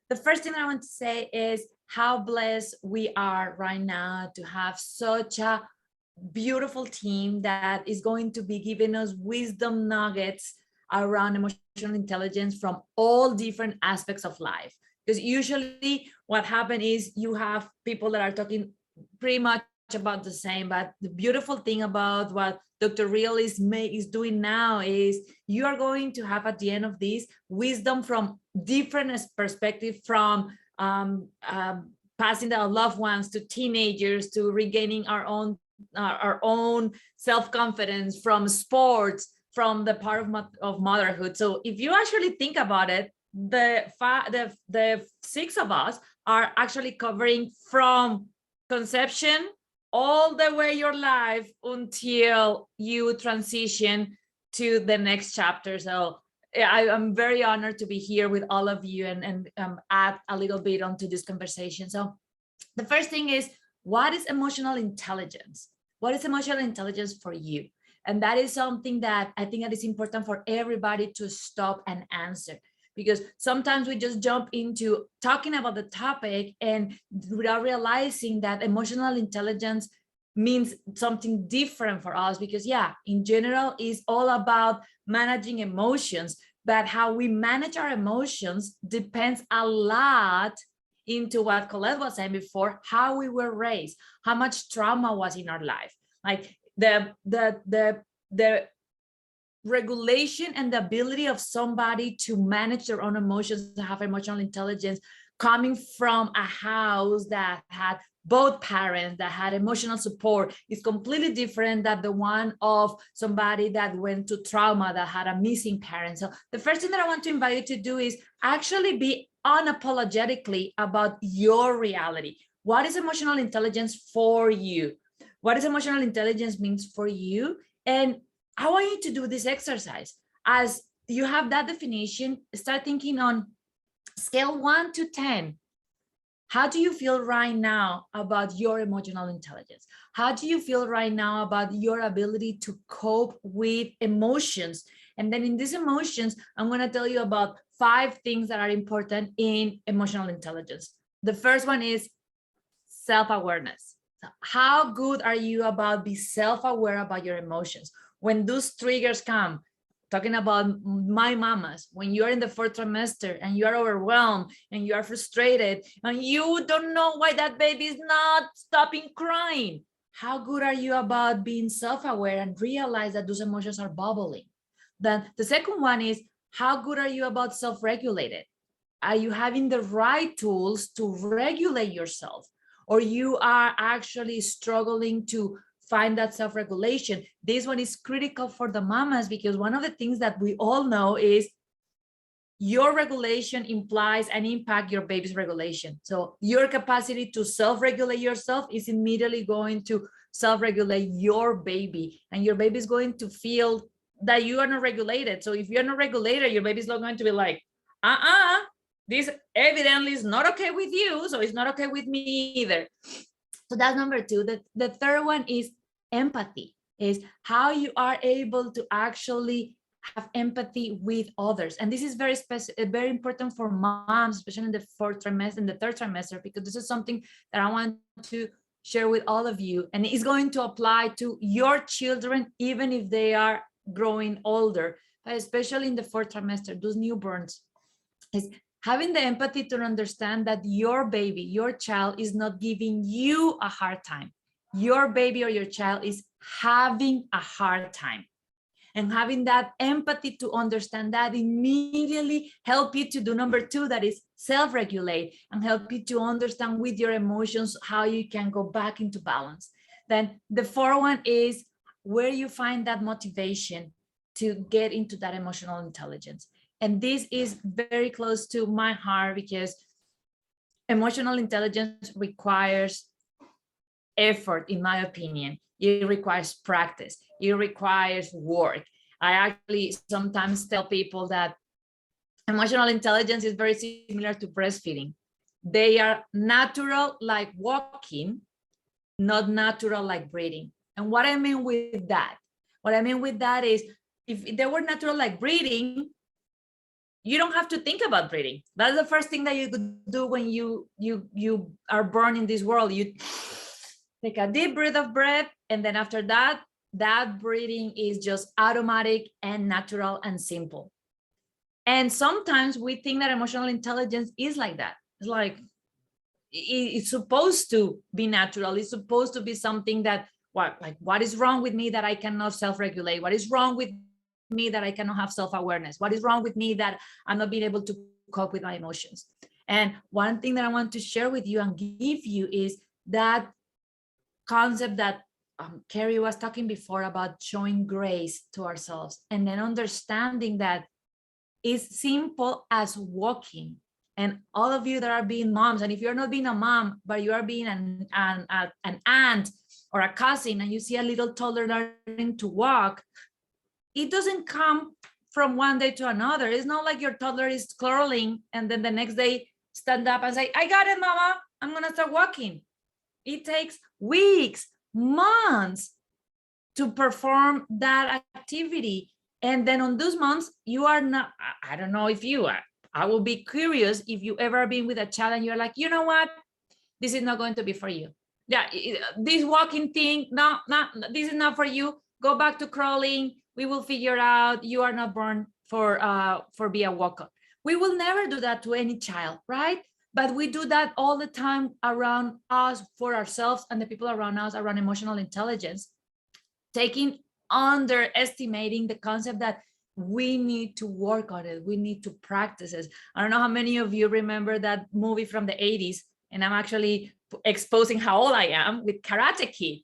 the first thing I want to say is how blessed we are right now to have such a beautiful team that is going to be giving us wisdom nuggets around emotional intelligence from all different aspects of life. Because usually what happens is you have people that are talking pretty much about the same, but the beautiful thing about what Dr. Real is doing now is you are going to have at the end of this wisdom from different perspectives, from passing our loved ones to teenagers, to regaining our own self-confidence, from sports, from the part of motherhood. So if you actually think about it, the 6 of us are actually covering from conception all the way your life until you transition to the next chapter. So I'm very honored to be here with all of you and add a little bit onto this conversation. So the first thing is, what is emotional intelligence? What is emotional intelligence for you? And that is something that I think that is important for everybody to stop and answer, because sometimes we just jump into talking about the topic and without realizing that emotional intelligence means something different for us. Because yeah, in general, it's all about managing emotions, but how we manage our emotions depends a lot into what Colette was saying before, how we were raised, how much trauma was in our life. Like the regulation and the ability of somebody to manage their own emotions, to have emotional intelligence, coming from a house that had both parents, that had emotional support, is completely different than the one of somebody that went to trauma, that had a missing parent. So the first thing that I want to invite you to do is actually be unapologetically about your reality. What is emotional intelligence for you? What is emotional intelligence means for you? And I want you to do this exercise. As you have that definition, start thinking on scale 1 to 10. How do you feel right now about your emotional intelligence? How do you feel right now about your ability to cope with emotions? And then in these emotions, I'm going to tell you about 5 things that are important in emotional intelligence. The first one is self-awareness. How good are you about being self-aware about your emotions? When those triggers come, talking about my mamas, when you're in the 4th trimester and you are overwhelmed and you are frustrated and you don't know why that baby is not stopping crying, how good are you about being self-aware and realize that those emotions are bubbling? Then the second one is, how good are you about self-regulated? Are you having the right tools to regulate yourself? Or you are actually struggling to find that self-regulation? This one is critical for the mamas, because one of the things that we all know is your regulation implies and impact your baby's regulation. So your capacity to self-regulate yourself is immediately going to self-regulate your baby, and your baby is going to feel that you are not regulated. So if you're not regulated, your baby's not going to be like, this evidently is not okay with you, so it's not okay with me either. So that's number 2. The third one is empathy, is how you are able to actually have empathy with others. And this is very important for moms, especially in the 4th trimester and the 3rd trimester, because this is something that I want to share with all of you. And it's going to apply to your children, even if they are growing older, but especially in the 4th trimester, those newborns, is having the empathy to understand that your baby, your child is not giving you a hard time. Your baby or your child is having a hard time. And having that empathy to understand that immediately help you to do number 2, that is self-regulate, and help you to understand with your emotions how you can go back into balance. Then the 4th one is where you find that motivation to get into that emotional intelligence. And this is very close to my heart, because emotional intelligence requires effort, in my opinion. It requires practice. It requires work. I actually sometimes tell people that emotional intelligence is very similar to breastfeeding. They are natural like walking, not natural like breathing. And what I mean with that? What I mean with that is, if they were natural like breathing, you don't have to think about breathing. That's the first thing that you could do when you are born in this world. You take a deep breath of breath, and then after that, that breathing is just automatic and natural and simple. And sometimes we think that emotional intelligence is like that. It's like, it's supposed to be natural. It's supposed to be something that, what is wrong with me that I cannot self-regulate? What is wrong with me that I cannot have self-awareness? What is wrong with me that I'm not being able to cope with my emotions? And one thing that I want to share with you and give you is that concept that Carrie was talking before about showing grace to ourselves, and then understanding that it's simple as walking. And all of you that are being moms, and if you're not being a mom, but you are being an aunt or a cousin, and you see a little toddler learning to walk, it doesn't come from one day to another. It's not like your toddler is crawling and then the next day stand up and say, I got it, mama, I'm gonna start walking. It takes weeks, months to perform that activity. And then on those months, you are not, I don't know if you are, I will be curious if you ever been with a child and you're like, you know what, this is not going to be for you. Yeah, this walking thing, no, this is not for you. Go back to crawling. We will figure out, you are not born for be a walker. We will never do that to any child, right? But we do that all the time around us, for ourselves and the people around us, around emotional intelligence, underestimating the concept that we need to work on it. We need to practice it. I don't know how many of you remember that movie from the 80s, and I'm actually exposing how old I am with Karate Kid.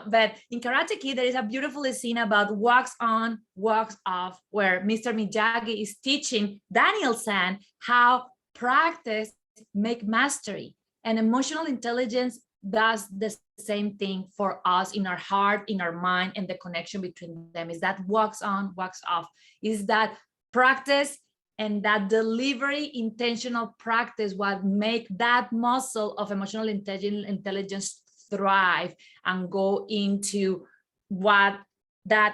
But in Karate Kid, there is a beautiful scene about walks on, walks off, where Mr. Miyagi is teaching Daniel-san how practice make mastery. And emotional intelligence does the same thing for us in our heart, in our mind, and the connection between them is that walks on, walks off, is that practice and that delivery intentional practice what make that muscle of emotional intelligence thrive and go into what that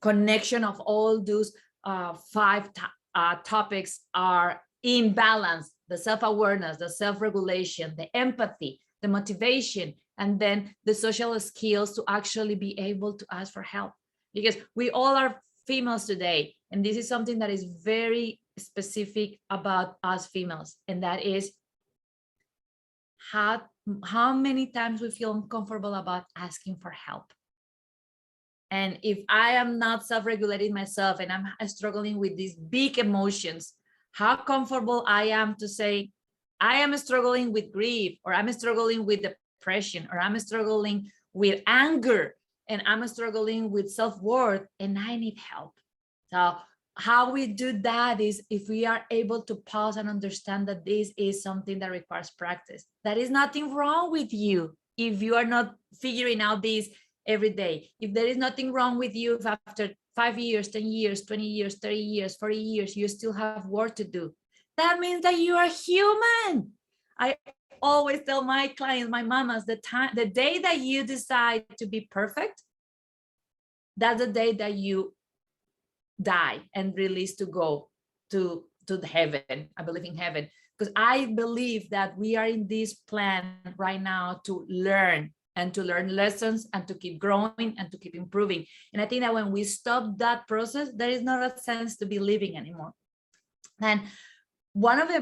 connection of all those five topics are in balance: the self-awareness, the self-regulation, the empathy, the motivation, and then the social skills to actually be able to ask for help. Because we all are females today, and this is something that is very specific about us females, and that is how many times we feel uncomfortable about asking for help. And if I am not self-regulating myself and I'm struggling with these big emotions, how comfortable I am to say, I am struggling with grief, or I'm struggling with depression, or I'm struggling with anger, and I'm struggling with self-worth, and I need help. So how we do that is if we are able to pause and understand that this is something that requires practice. There is nothing wrong with you if you are not figuring out this every day. If there is nothing wrong with you if after 5 years, 10 years, 20 years, 30 years, 40 years, you still have work to do. That means that you are human. I always tell my clients, my mamas, the day that you decide to be perfect, that's the day that you die and release to go to the heaven. I believe in heaven, because I believe that we are in this plan right now to learn and to learn lessons and to keep growing and to keep improving. And I think that when we stop that process, there is not a sense to be living anymore. And one of the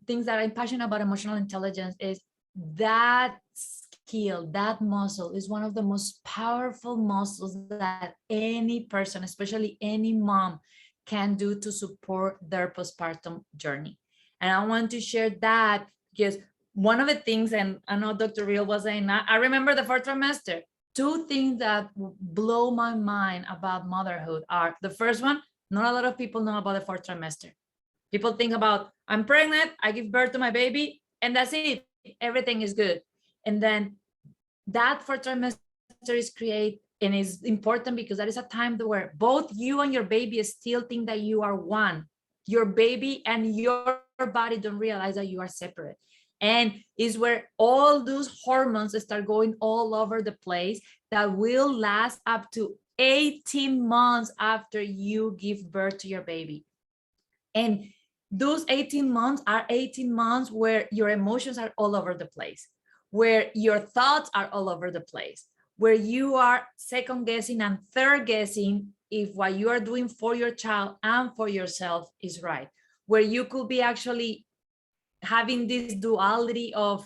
things that I'm passionate about emotional intelligence is that skill, that muscle is one of the most powerful muscles that any person, especially any mom, can do to support their postpartum journey. And I want to share that because one of the things, and I know Dr. Real was saying, I remember the 4th trimester, 2 things that blow my mind about motherhood are, the first one, not a lot of people know about the 4th trimester. People think about, I'm pregnant, I give birth to my baby, and that's it. Everything is good. And then that 4th trimester is create and is important because that is a time where both you and your baby still think that you are one. Your baby and your body don't realize that you are separate. And is where all those hormones start going all over the place that will last up to 18 months after you give birth to your baby. And those 18 months are 18 months where your emotions are all over the place, where your thoughts are all over the place, where you are second guessing and third guessing if what you are doing for your child and for yourself is right, where you could be actually having this duality of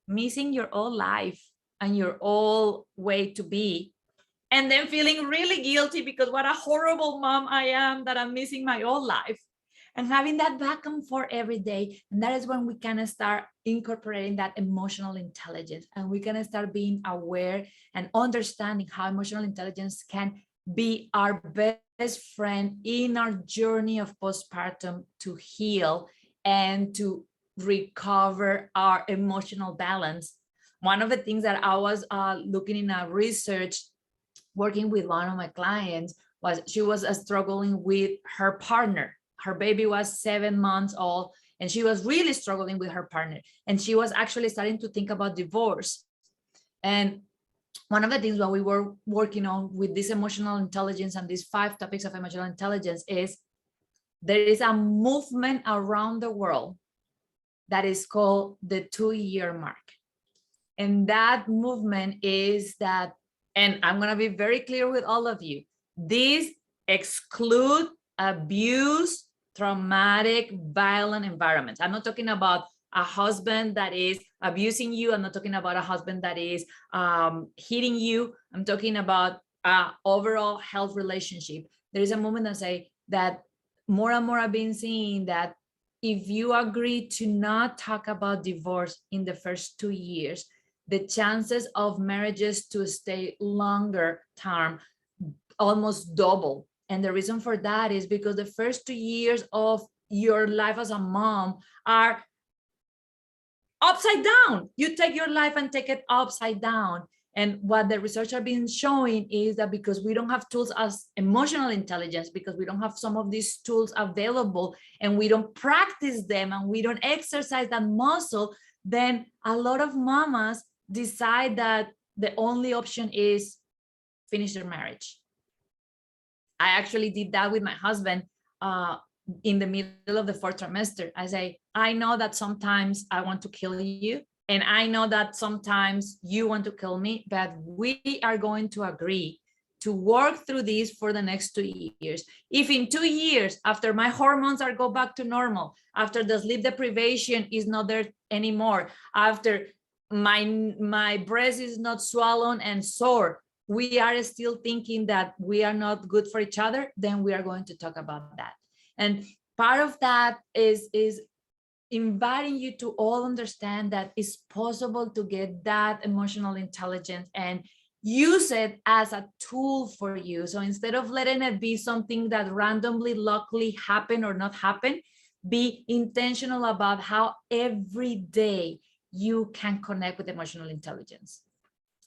missing your own life and your own way to be, and then feeling really guilty because what a horrible mom I am that I'm missing my own life, and having that back and forth every day. And that is when we can start incorporating that emotional intelligence, and we can start being aware and understanding how emotional intelligence can be our best friend in our journey of postpartum to heal and to recover our emotional balance. One of the things that I was looking in a research, working with one of my clients, was she was struggling with her partner. Her baby was 7 months old and she was really struggling with her partner. And she was actually starting to think about divorce. And one of the things that we were working on with this emotional intelligence and these 5 topics of emotional intelligence is there is a movement around the world that is called the 2-year mark. And that movement is that, and I'm going to be very clear with all of you, these exclude abuse, traumatic, violent environments. I'm not talking about a husband that is abusing you. I'm not talking about a husband that is hitting you. I'm talking about overall health relationship. There is a movement that say that more and more I've been seeing that if you agree to not talk about divorce in the first 2 years, the chances of marriages to stay longer term almost double. And the reason for that is because the first 2 years of your life as a mom are upside down. You take your life and take it upside down. And what the research have been showing is that because we don't have tools as emotional intelligence, because we don't have some of these tools available and we don't practice them and we don't exercise that muscle, then a lot of mamas decide that the only option is finish their marriage. I actually did that with my husband in the middle of the 4th trimester. I say, I know that sometimes I want to kill you, and I know that sometimes you want to kill me, but we are going to agree to work through this for the next 2 years. If in 2 years, after my hormones are go back to normal, after the sleep deprivation is not there anymore, after my breast is not swollen and sore, we are still thinking that we are not good for each other, then we are going to talk about that. And part of that is inviting you to all understand that it's possible to get that emotional intelligence and use it as a tool for you. So instead of letting it be something that randomly, luckily happen or not happen, be intentional about how every day you can connect with emotional intelligence.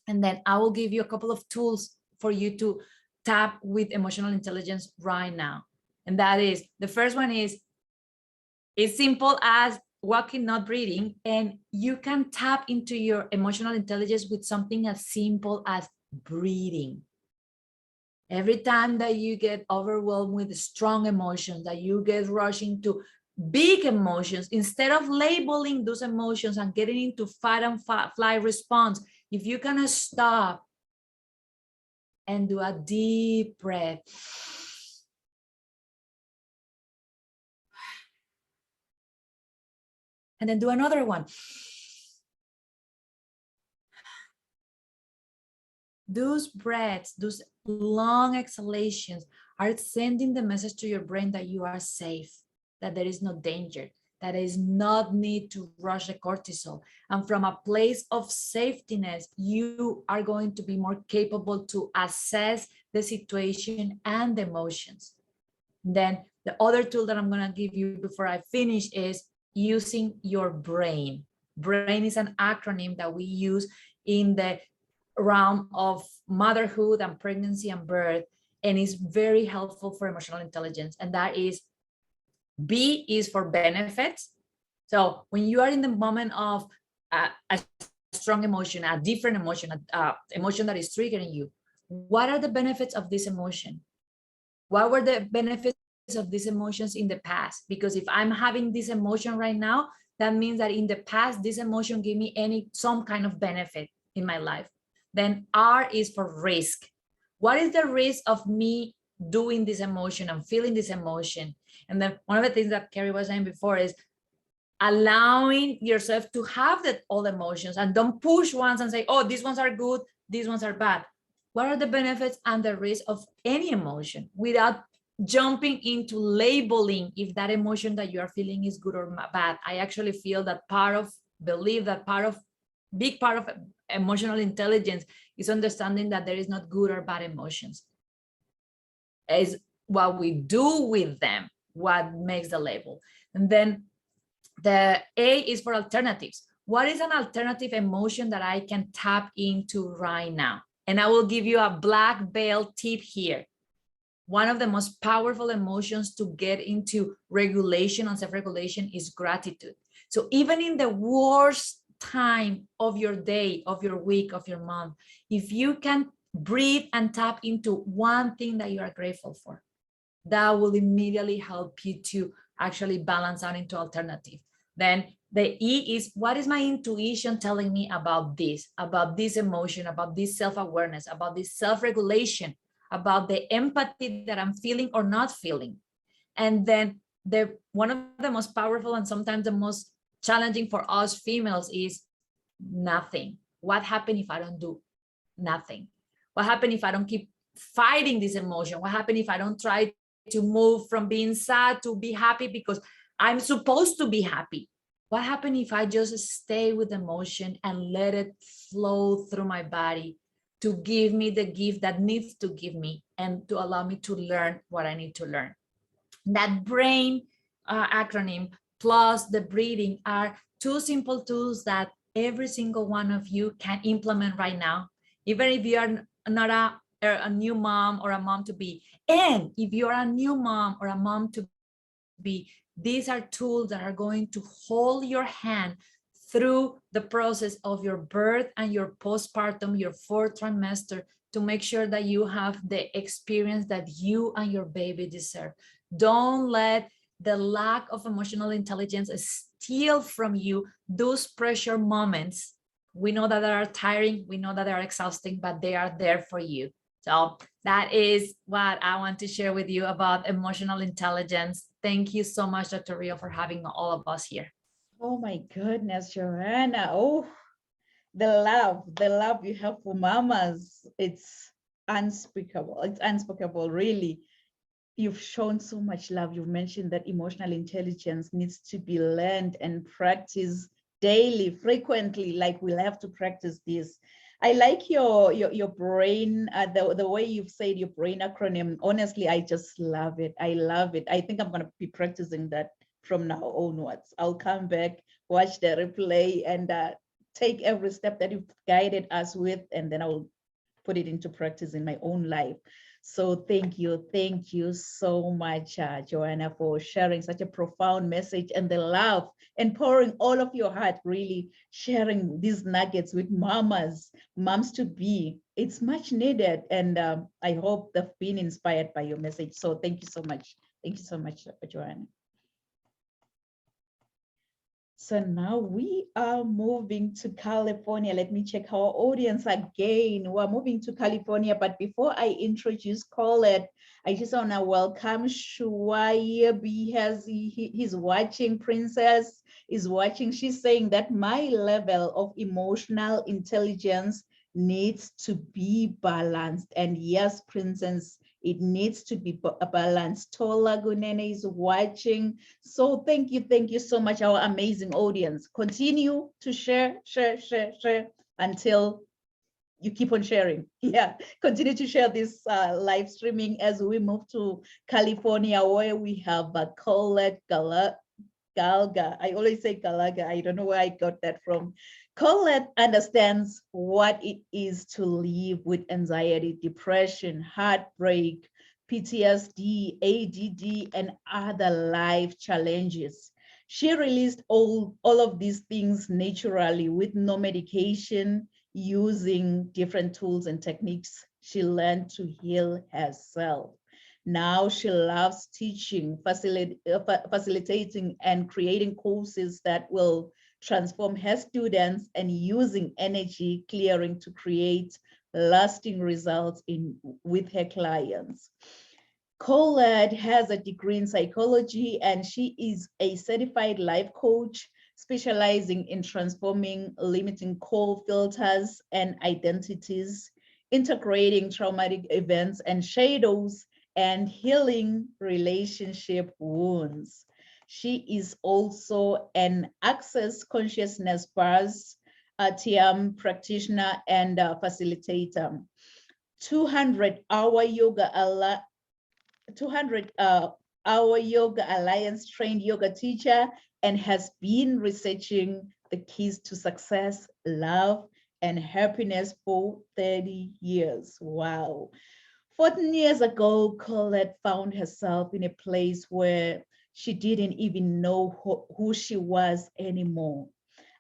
And then I will give you a couple of tools for you to tap with emotional intelligence right now. And that is, the first one is, it's simple as walking, not breathing, and you can tap into your emotional intelligence with something as simple as breathing. Every time that you get overwhelmed with strong emotions, that you get rushing to big emotions, instead of labeling those emotions and getting into fight and flight response, if you can stop and do a deep breath, and then do another one. Those breaths, those long exhalations are sending the message to your brain that you are safe, that there is no danger, that there is not need to rush the cortisol. And from a place of safetyness, you are going to be more capable to assess the situation and the emotions. Then the other tool that I'm going to give you before I finish is using your brain. BRAIN is an acronym that we use in the realm of motherhood and pregnancy and birth, and is very helpful for emotional intelligence. And that is, B is for benefits. So when you are in the moment of a strong emotion, a different emotion, emotion that is triggering you, what are the benefits of this emotion? What were the benefits of these emotions in the past? Because if I'm having this emotion right now, that means that in the past, this emotion gave me some kind of benefit in my life. Then R is for risk. What is the risk of me doing this emotion and feeling this emotion? And then one of the things that Carrie was saying before is allowing yourself to have all emotions, and don't push ones and say, oh, these ones are good, these ones are bad. What are the benefits and the risk of any emotion without jumping into labeling if that emotion that you are feeling is good or bad? I actually feel that big part of emotional intelligence is understanding that there is not good or bad emotions. Is what we do with them what makes the label. And then the A is for alternatives. What is an alternative emotion that I can tap into right now? And I will give you a black belt tip here. One of the most powerful emotions to get into regulation and self-regulation is gratitude. So even in the worst time of your day, of your week, of your month, if you can breathe and tap into one thing that you are grateful for, that will immediately help you to actually balance out into alternative. Then the E is, what is my intuition telling me about this emotion, about this self-awareness, about this self-regulation, about the empathy that I'm feeling or not feeling. And then one of the most powerful and sometimes the most challenging for us females is nothing. What happens if I don't do nothing? What happens if I don't keep fighting this emotion? What happens if I don't try to move from being sad to be happy because I'm supposed to be happy? What happens if I just stay with emotion and let it flow through my body to give me the gift that needs to give me and to allow me to learn what I need to learn? That BRAIN acronym plus the breathing are two simple tools that every single one of you can implement right now. even if you are not a new mom or a mom to be. And if you are a new mom or a mom to be, these are tools that are going to hold your hand through the process of your birth and your postpartum, your fourth trimester, to make sure that you have the experience that you and your baby deserve. Don't let the lack of emotional intelligence steal from you those pressure moments. We know that they are tiring, we know that they are exhausting, but they are there for you. So that is what I want to share with you about emotional intelligence. Thank you so much, Dr. Rio, for having all of us here. Oh my goodness, Joanna. Oh, the love you have for mamas. It's unspeakable. It's unspeakable, really. You've shown so much love. You've mentioned that emotional intelligence needs to be learned and practiced daily, frequently, like we'll have to practice this. I like your brain, the way you've said your brain acronym. Honestly, I just love it. I love it. I think I'm going to be practicing that from now onwards. I'll come back, watch the replay, and take every step that you've guided us with, and then I'll put it into practice in my own life. So thank you so much, Joanna, for sharing such a profound message, and the love and pouring all of your heart, really sharing these nuggets with moms to be. It's much needed, and I hope they've been inspired by your message. So thank you so much. Thank you so much, Joanna. So now we are moving to California. Let me check our audience again. We're moving to California, but before I introduce Colette, I just want to welcome Shuaib. He's watching. Princess is watching. She's saying that my level of emotional intelligence needs to be balanced. And yes, Princess, it needs to be balanced. Tola Gunene is watching. So thank you so much, our amazing audience. Continue to share until you keep on sharing. Yeah, continue to share this live streaming as we move to California, where we have Colette Galga. I always say Galaga. I don't know where I got that from. Colette understands what it is to live with anxiety, depression, heartbreak, PTSD, ADD, and other life challenges. She released all of these things naturally with no medication, using different tools and techniques. She learned to heal herself. Now she loves teaching, facilitating, and creating courses that will transform her students, and using energy clearing to create lasting results with her clients. Colette has a degree in psychology, and she is a certified life coach specializing in transforming limiting core filters and identities, integrating traumatic events and shadows, and healing relationship wounds. She is also an Access Consciousness Bars TM practitioner and facilitator. 200-hour yoga alliance trained yoga teacher, and has been researching the keys to success, love, and happiness for 30 years. Wow. 14 years ago, Colette found herself in a place where she didn't even know who she was anymore.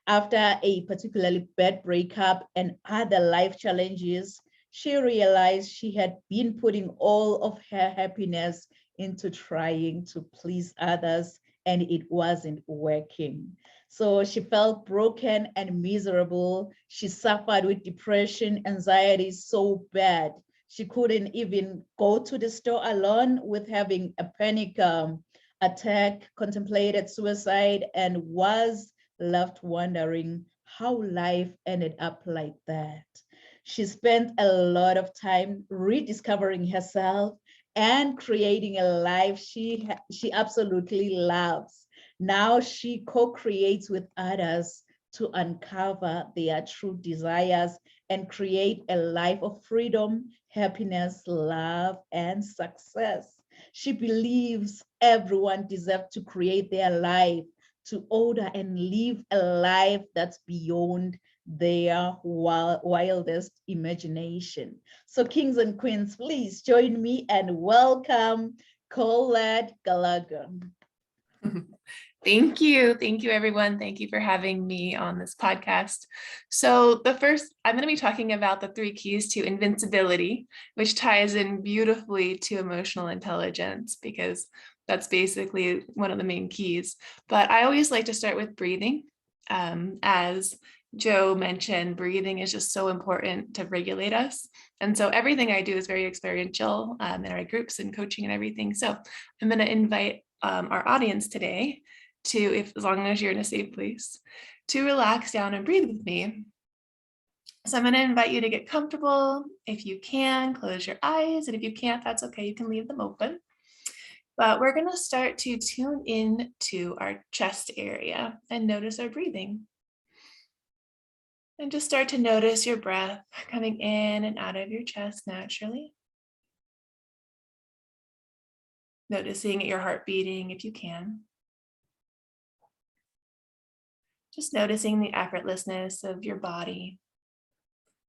After a particularly bad breakup and other life challenges, she realized she had been putting all of her happiness into trying to please others, and it wasn't working. So she felt broken and miserable. She suffered with depression, anxiety so bad she couldn't even go to the store alone, with having a panic attack, contemplated suicide, and was left wondering how life ended up like that. She spent a lot of time rediscovering herself and creating a life she absolutely loves. Now she co-creates with others to uncover their true desires and create a life of freedom, happiness, love, and success. She believes everyone deserves to create their life, to order and live a life that's beyond their wildest imagination. So kings and queens, please join me and welcome Colette Gallagher. Thank you. Thank you, everyone. Thank you for having me on this podcast. So I'm going to be talking about the 3 keys to invincibility, which ties in beautifully to emotional intelligence, because that's basically one of the main keys. But I always like to start with breathing. As Joe mentioned, breathing is just so important to regulate us. And so everything I do is very experiential in our groups and coaching and everything. So I'm going to invite our audience today to, as long as you're in a safe place, to relax down and breathe with me. So I'm going to invite you to get comfortable. If you can, close your eyes. And if you can't, that's okay. You can leave them open. But we're going to start to tune in to our chest area and notice our breathing. And just start to notice your breath coming in and out of your chest naturally. Noticing your heart beating if you can. Just noticing the effortlessness of your body,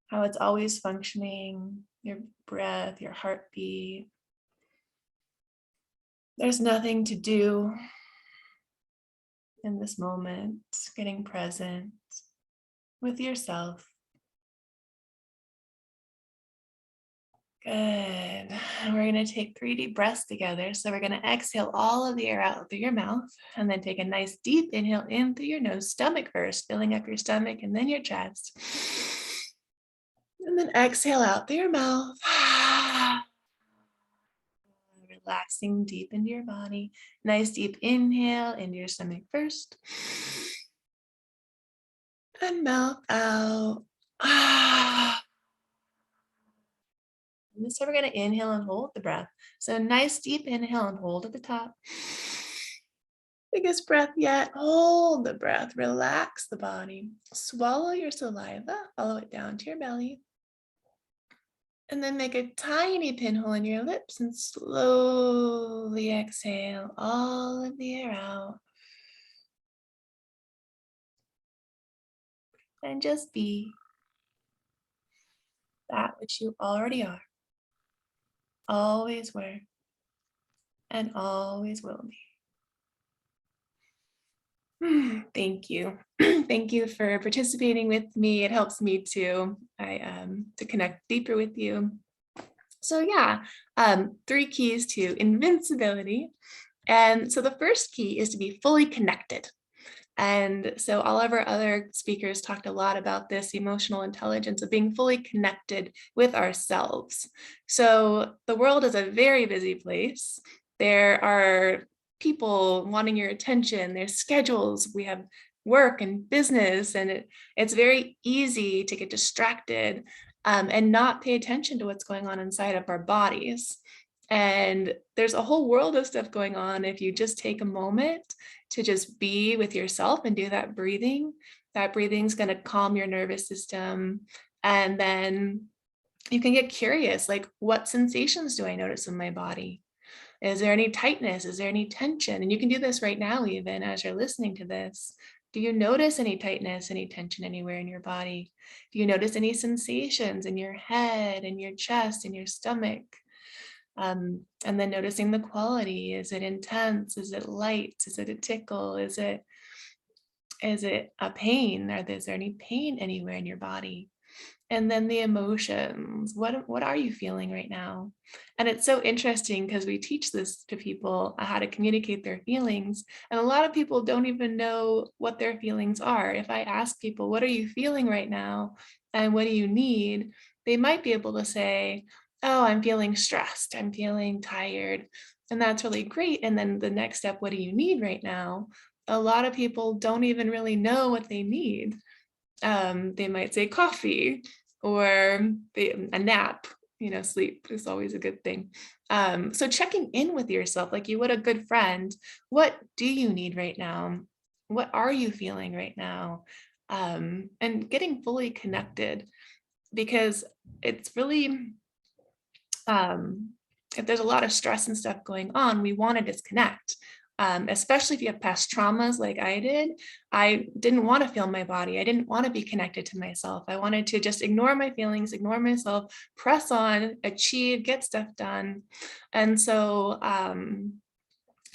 how it's always functioning, your breath, your heartbeat. There's nothing to do in this moment, getting present with yourself. Good. We're going to take 3 deep breaths together. So we're going to exhale all of the air out through your mouth, and then take a nice deep inhale in through your nose, stomach first, filling up your stomach and then your chest. And then exhale out through your mouth. Relaxing deep into your body. Nice deep inhale into your stomach first. And mouth out. And this time we're going to inhale and hold the breath. So nice deep inhale and hold at the top. Biggest breath yet. Hold the breath. Relax the body. Swallow your saliva. Follow it down to your belly. And then make a tiny pinhole in your lips and slowly exhale all of the air out. And just be that which you already are. Always were, and always will be. Thank you. Thank you for participating with me. It helps me to connect deeper with you. So yeah, 3 keys to invincibility. And so the first key is to be fully connected. And so all of our other speakers talked a lot about this emotional intelligence of being fully connected with ourselves. So the world is a very busy place. There are people wanting your attention, there's schedules, we have work and business, and it's very easy to get distracted and not pay attention to what's going on inside of our bodies. And there's a whole world of stuff going on if you just take a moment to just be with yourself and do that breathing. That breathing's going to calm your nervous system. And then you can get curious, like, what sensations do I notice in my body? Is there any tightness? Is there any tension? And you can do this right now, even as you're listening to this. Do you notice any tightness, any tension anywhere in your body? Do you notice any sensations in your head, in your chest, in your stomach? And then noticing the quality. Is it intense? Is it light? Is it a tickle? Is it a pain? Is there any pain anywhere in your body? And then the emotions. What are you feeling right now? And it's so interesting because we teach this to people, how to communicate their feelings. And a lot of people don't even know what their feelings are. If I ask people, what are you feeling right now? And what do you need? They might be able to say, oh, I'm feeling stressed. I'm feeling tired. And that's really great. And then the next step, what do you need right now? A lot of people don't even really know what they need. They might say coffee or a nap. Sleep is always a good thing. So checking in with yourself like you would a good friend. What do you need right now? What are you feeling right now? And getting fully connected, because it's really, if there's a lot of stress and stuff going on, we want to disconnect. especially if you have past traumas like I did. I didn't want to feel my body. I didn't want to be connected to myself. I wanted to just ignore my feelings, ignore myself, press on, achieve, get stuff done. And so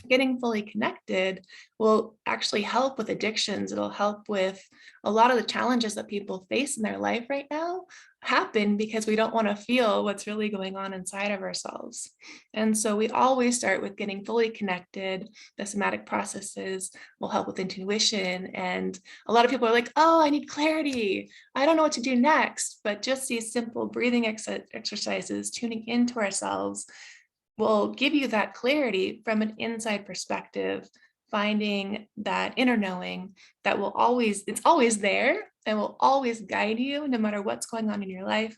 getting fully connected will actually help with addictions. It'll help with a lot of the challenges that people face in their life right now happen because we don't want to feel what's really going on inside of ourselves. And so we always start with getting fully connected. The somatic processes will help with intuition. And a lot of people are like, oh, I need clarity. I don't know what to do next. But just these simple breathing exercises, tuning into ourselves, will give you that clarity from an inside perspective, finding that inner knowing that will always, it's always there and will always guide you no matter what's going on in your life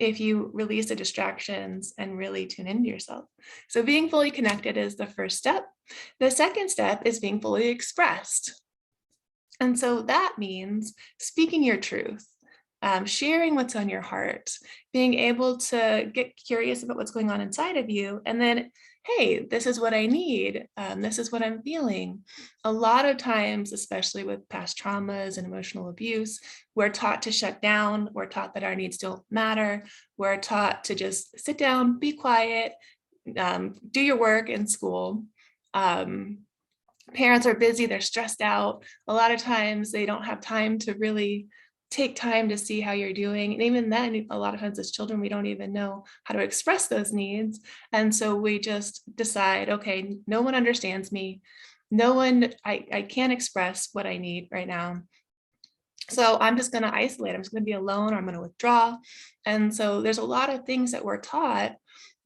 if you release the distractions and really tune into yourself. So being fully connected is the first step. The second step is being fully expressed. And so that means speaking your truth, sharing what's on your heart, being able to get curious about what's going on inside of you, and then, hey, this is what I need. This is what I'm feeling. A lot of times, especially with past traumas and emotional abuse, we're taught to shut down. We're taught that our needs don't matter. We're taught to just sit down, be quiet, do your work in school. Parents are busy, they're stressed out. A lot of times they don't have time to really take time to see how you're doing. And even then, a lot of times as children, we don't even know how to express those needs. And so we just decide, okay, no one understands me. No one, I can't express what I need right now. So I'm just going to isolate. I'm just going to be alone, or I'm going to withdraw. And so there's a lot of things that we're taught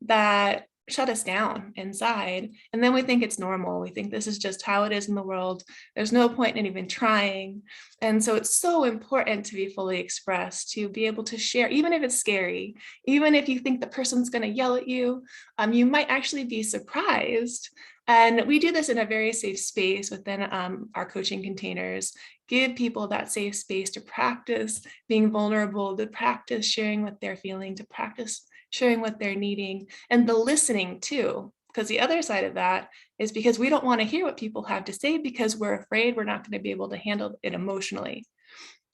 that shut us down inside. And then we think it's normal. We think this is just how it is in the world. There's no point in even trying. And so it's so important to be fully expressed, to be able to share, even if it's scary, even if you think the person's going to yell at you, you might actually be surprised. And we do this in a very safe space within our coaching containers, give people that safe space to practice being vulnerable, to practice sharing what they're feeling, to practice sharing what they're needing, and the listening too. Because the other side of that is because we don't want to hear what people have to say because we're afraid we're not going to be able to handle it emotionally.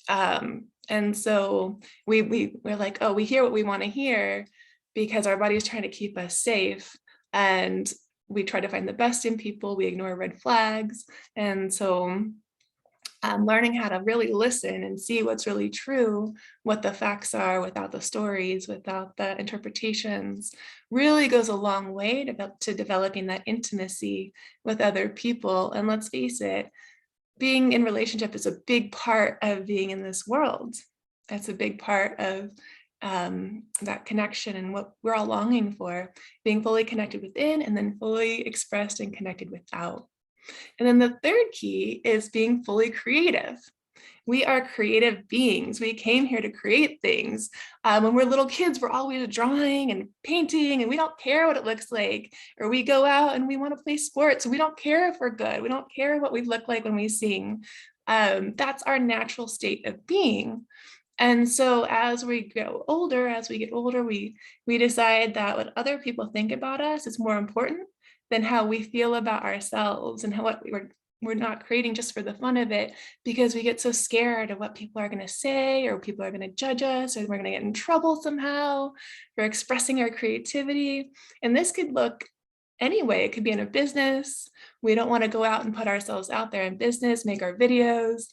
And so we're like, oh, we hear what we want to hear because our body is trying to keep us safe. And we try to find the best in people. We ignore red flags. And so learning how to really listen and see what's really true, what the facts are without the stories, without the interpretations, really goes a long way to developing that intimacy with other people. And let's face it, being in relationship is a big part of being in this world. That's a big part of that connection and what we're all longing for, being fully connected within and then fully expressed and connected without. And then the third key is being fully creative. We are creative beings. We came here to create things. When we're little kids, we're always drawing and painting, and we don't care what it looks like. Or we go out and we want to play sports. We don't care if we're good. We don't care what we look like when we sing. That's our natural state of being. And so as we get older, we decide that what other people think about us is more important than how we feel about ourselves, and how what we're not creating just for the fun of it, because we get so scared of what people are going to say, or people are going to judge us, or we're going to get in trouble somehow for expressing our creativity. And this could look any way. It could be in a business. We don't want to go out and put ourselves out there in business, make our videos,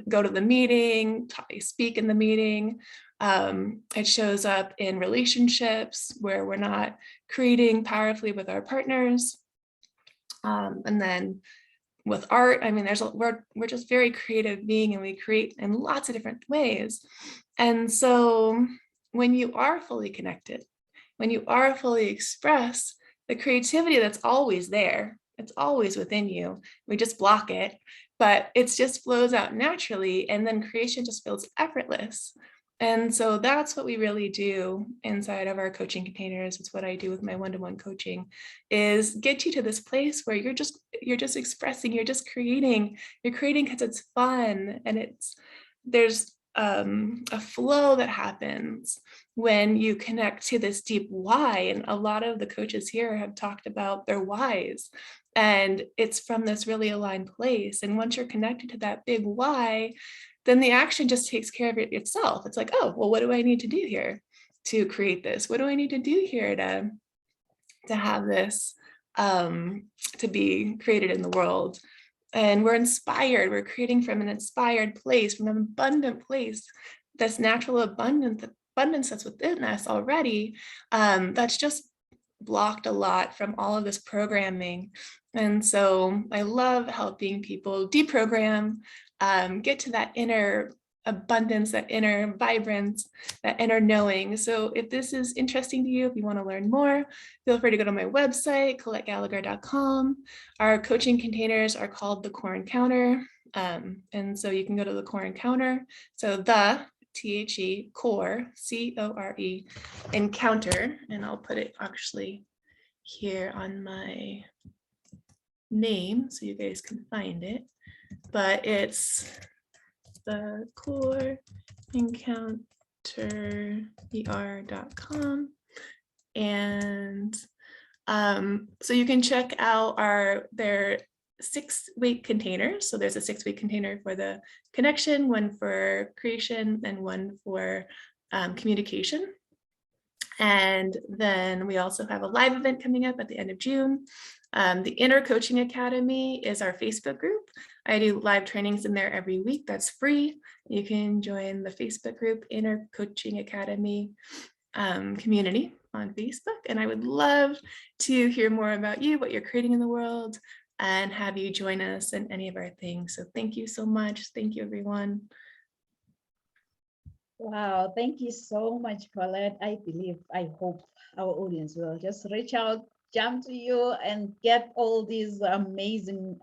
go to the meeting, speak in the meeting. It shows up in relationships where we're not creating powerfully with our partners. And then with art, I mean, we're just very creative being, and we create in lots of different ways. And so when you are fully connected, when you are fully expressed, the creativity that's always there, it's always within you. We just block it, but it just flows out naturally, and then creation just feels effortless. And so that's what we really do inside of our coaching containers. It's what I do with my one-to-one coaching, is get you to this place where you're just expressing, you're just creating, you're creating because it's fun, and there's a flow that happens. when you connect to this deep why. And a lot of the coaches here have talked about their whys, and it's from this really aligned place. And once you're connected to that big why, then the action just takes care of it itself. It's like, oh, well, what do I need to do here to create this? What do I need to do here to have this to be created in the world? And we're inspired, we're creating from an inspired place, from an abundant place, this natural abundance that's within us already, that's just blocked a lot from all of this programming. And so I love helping people deprogram, get to that inner abundance, that inner vibrance, that inner knowing. So if this is interesting to you, if you want to learn more, feel free to go to my website, ColetteGallagher.com. Our coaching containers are called the Core Encounter. And so you can go to the Core Encounter. So the THE Core, CORE Encounter, and I'll put it actually here on my name so you guys can find it, but it's the Core Encounter ER.com. And so you can check out their 6-week containers. So there's a 6-week container for the connection, one for creation, and one for communication. And then we also have a live event coming up at the end of June. The Inner Coaching Academy is our Facebook group. I do live trainings in there every week. That's free. You can join the Facebook group, Inner Coaching Academy community on Facebook. And I would love to hear more about you, what you're creating in the world, and have you join us in any of our things. So thank you so much. Thank you, everyone. Wow, thank you so much, Colette. I hope our audience will just reach out, jump to you, and get all these amazing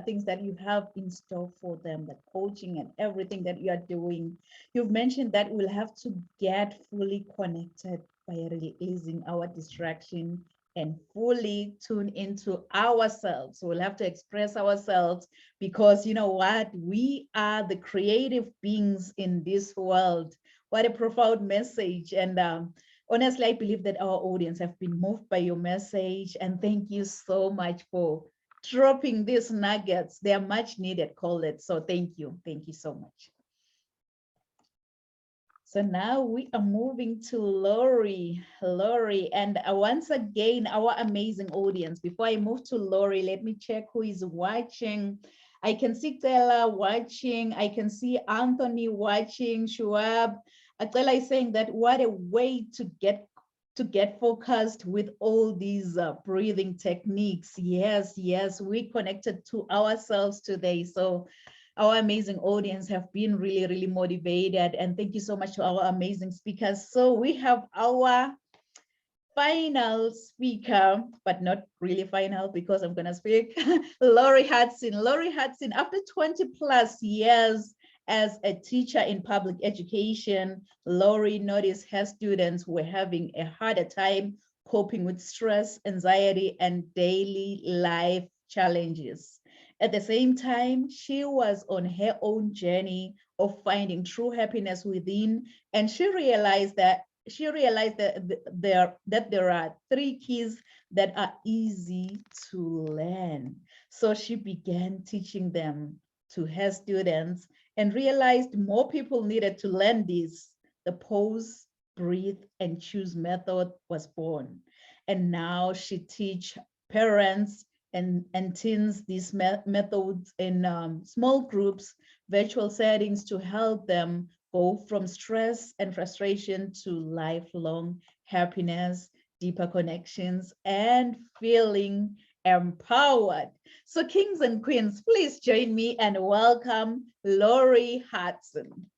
things that you have in store for them, the coaching and everything that you are doing. You've mentioned that we'll have to get fully connected by releasing our distraction and fully tune into ourselves. We'll have to express ourselves, because you know what? We are the creative beings in this world. What a profound message. And honestly, I believe that our audience have been moved by your message. And thank you so much for dropping these nuggets. They are much needed, Colette. So thank you. Thank you so much. So now we are moving to Lori. Lori, and once again, our amazing audience. Before I move to Lori, let me check who is watching. I can see Stella watching. I can see Anthony watching. Shuab. Stella is saying that what a way to get focused with all these breathing techniques. Yes, we connected to ourselves today. So our amazing audience have been really, really motivated. And thank you so much to our amazing speakers. So we have our final speaker, but not really final because I'm gonna speak, Lori Hudson. Lori Hudson, after 20 plus years as a teacher in public education, Lori noticed her students were having a harder time coping with stress, anxiety, and daily life challenges. At the same time, she was on her own journey of finding true happiness within, and she realized that there are 3 keys that are easy to learn. So she began teaching them to her students and realized more people needed to learn this. The pause, breathe, and choose method was born. And now she teaches parents and teens these methods in small groups, virtual settings, to help them go from stress and frustration to lifelong happiness, deeper connections, and feeling empowered. So kings and queens, please join me and welcome Lori Hudson.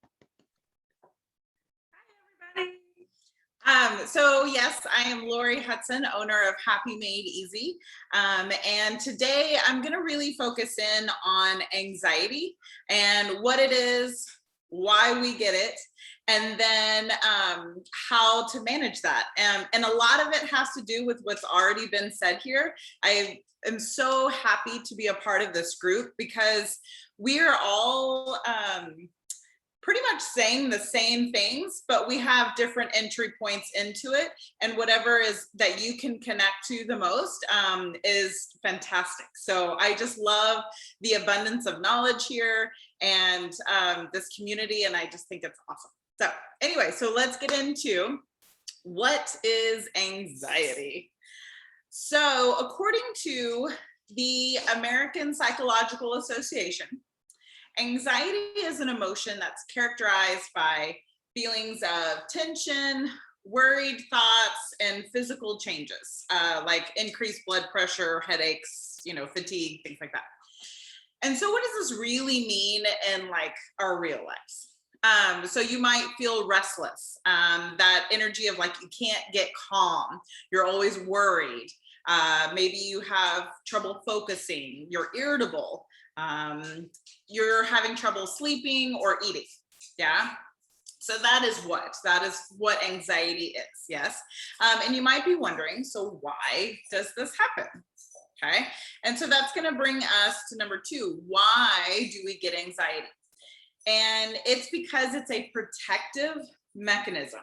So yes, I am Lori Hudson, owner of Happy Made Easy. And today I'm going to really focus in on anxiety and what it is, why we get it, and then how to manage that. And a lot of it has to do with what's already been said here. I am so happy to be a part of this group because we are all pretty much saying the same things, but we have different entry points into it. And whatever is that you can connect to the most is fantastic. So I just love the abundance of knowledge here and this community. And I just think it's awesome. So anyway, so let's get into what is anxiety. So according to the American Psychological Association, anxiety is an emotion that's characterized by feelings of tension, worried thoughts, and physical changes, like increased blood pressure, headaches, fatigue, things like that. And so what does this really mean in like our real lives? So you might feel restless, that energy of like, you can't get calm. You're always worried. Maybe you have trouble focusing. You're irritable. You're having trouble sleeping or eating. Yeah. So that is what anxiety is. Yes. And you might be wondering, so why does this happen? Okay. And so that's going to bring us to number 2. Why do we get anxiety? And it's because it's a protective mechanism.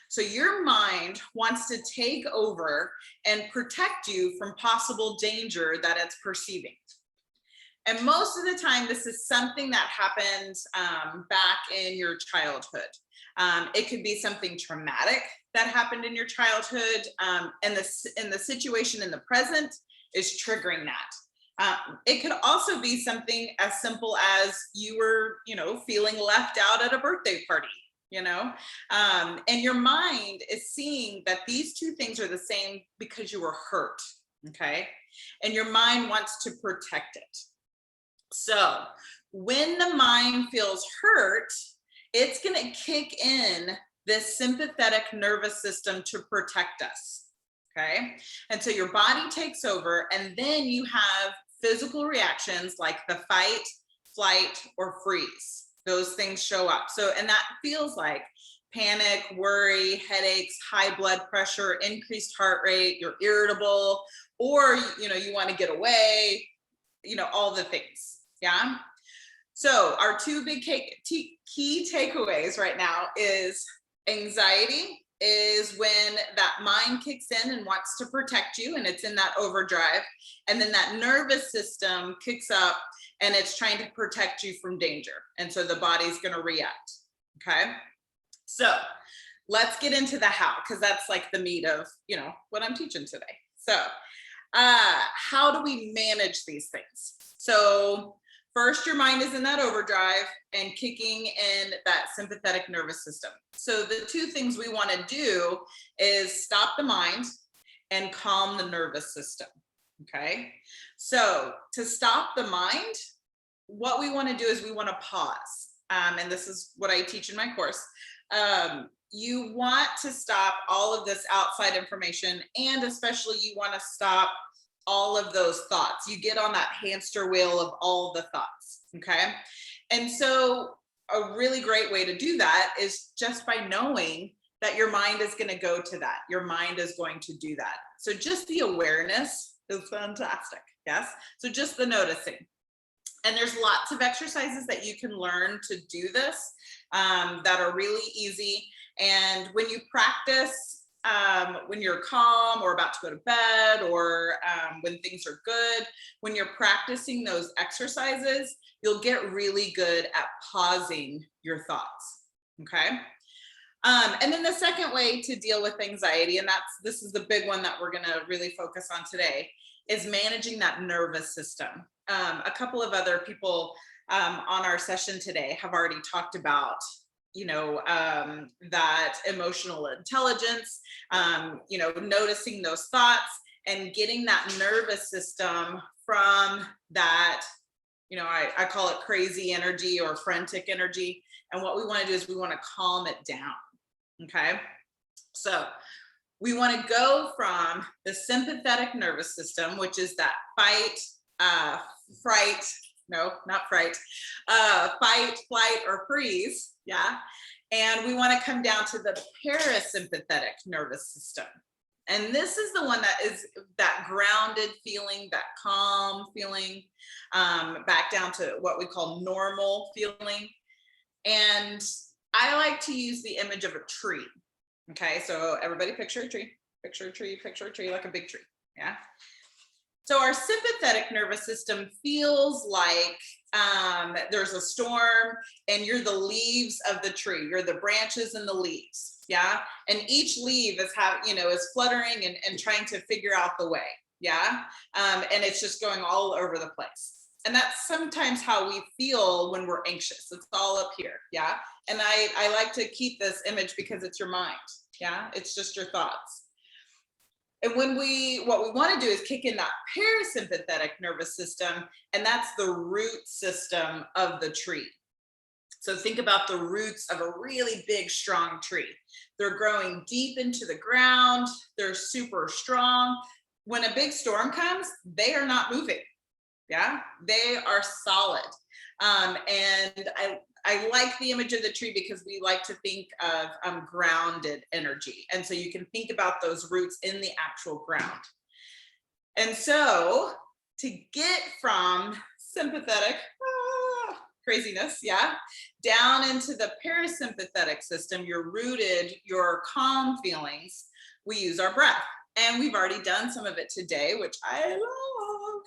So your mind wants to take over and protect you from possible danger that it's perceiving. And most of the time, this is something that happened back in your childhood. It could be something traumatic that happened in your childhood, and the situation in the present is triggering that. It could also be something as simple as you were, feeling left out at a birthday party. And your mind is seeing that these two things are the same because you were hurt, okay? And your mind wants to protect it. So when the mind feels hurt, it's gonna kick in this sympathetic nervous system to protect us, okay? And so your body takes over, and then you have physical reactions like the fight, flight, or freeze. Those things show up. So, and that feels like panic, worry, headaches, high blood pressure, increased heart rate, you're irritable, or, you want to get away, all the things. Yeah. So our 2 big key takeaways right now is anxiety is when that mind kicks in and wants to protect you, and it's in that overdrive. And then that nervous system kicks up and it's trying to protect you from danger. And so the body's going to react. Okay. So let's get into the how, because that's like the meat of, what I'm teaching today. So how do we manage these things? So first, your mind is in that overdrive and kicking in that sympathetic nervous system. So the 2 things we want to do is stop the mind and calm the nervous system. Okay. So to stop the mind, what we want to do is we want to pause. And this is what I teach in my course. You want to stop all of this outside information, and especially you want to stop all of those thoughts. You get on that hamster wheel of all the thoughts. Okay. And so a really great way to do that is just by knowing that your mind is going to go to that. Your mind is going to do that. So just the awareness is fantastic. Yes. So just the noticing. And there's lots of exercises that you can learn to do this that are really easy. And when you practice, when you're calm or about to go to bed, or when things are good, when you're practicing those exercises, you'll get really good at pausing your thoughts. Okay. And then the second way to deal with anxiety, and this is the big one that we're going to really focus on today, is managing that nervous system. A couple of other people on our session today have already talked about, that emotional intelligence, noticing those thoughts and getting that nervous system from that, I call it crazy energy or frantic energy. And what we want to do is we want to calm it down. Okay. So we want to go from the sympathetic nervous system, which is that fight, flight, or freeze. Yeah. And we want to come down to the parasympathetic nervous system. And this is the one that is that grounded feeling, that calm feeling, back down to what we call normal feeling. And I like to use the image of a tree. Okay, so everybody picture a tree, picture a tree, picture a tree, like a big tree. Yeah. So our sympathetic nervous system feels like there's a storm and you're the leaves of the tree. You're the branches and the leaves. Yeah. And each leaf is is fluttering and trying to figure out the way. Yeah. And it's just going all over the place. And that's sometimes how we feel when we're anxious. It's all up here. Yeah. And I like to keep this image because it's your mind. Yeah. It's just your thoughts. And what we want to do is kick in that parasympathetic nervous system, and that's the root system of the tree. So think about the roots of a really big, strong tree. They're growing deep into the ground. They're super strong. When a big storm comes, they are not moving. Yeah, they are solid. And I like the image of the tree because we like to think of grounded energy. And so you can think about those roots in the actual ground. And so to get from sympathetic craziness, yeah, down into the parasympathetic system, your rooted, your calm feelings, we use our breath. And we've already done some of it today, which I love.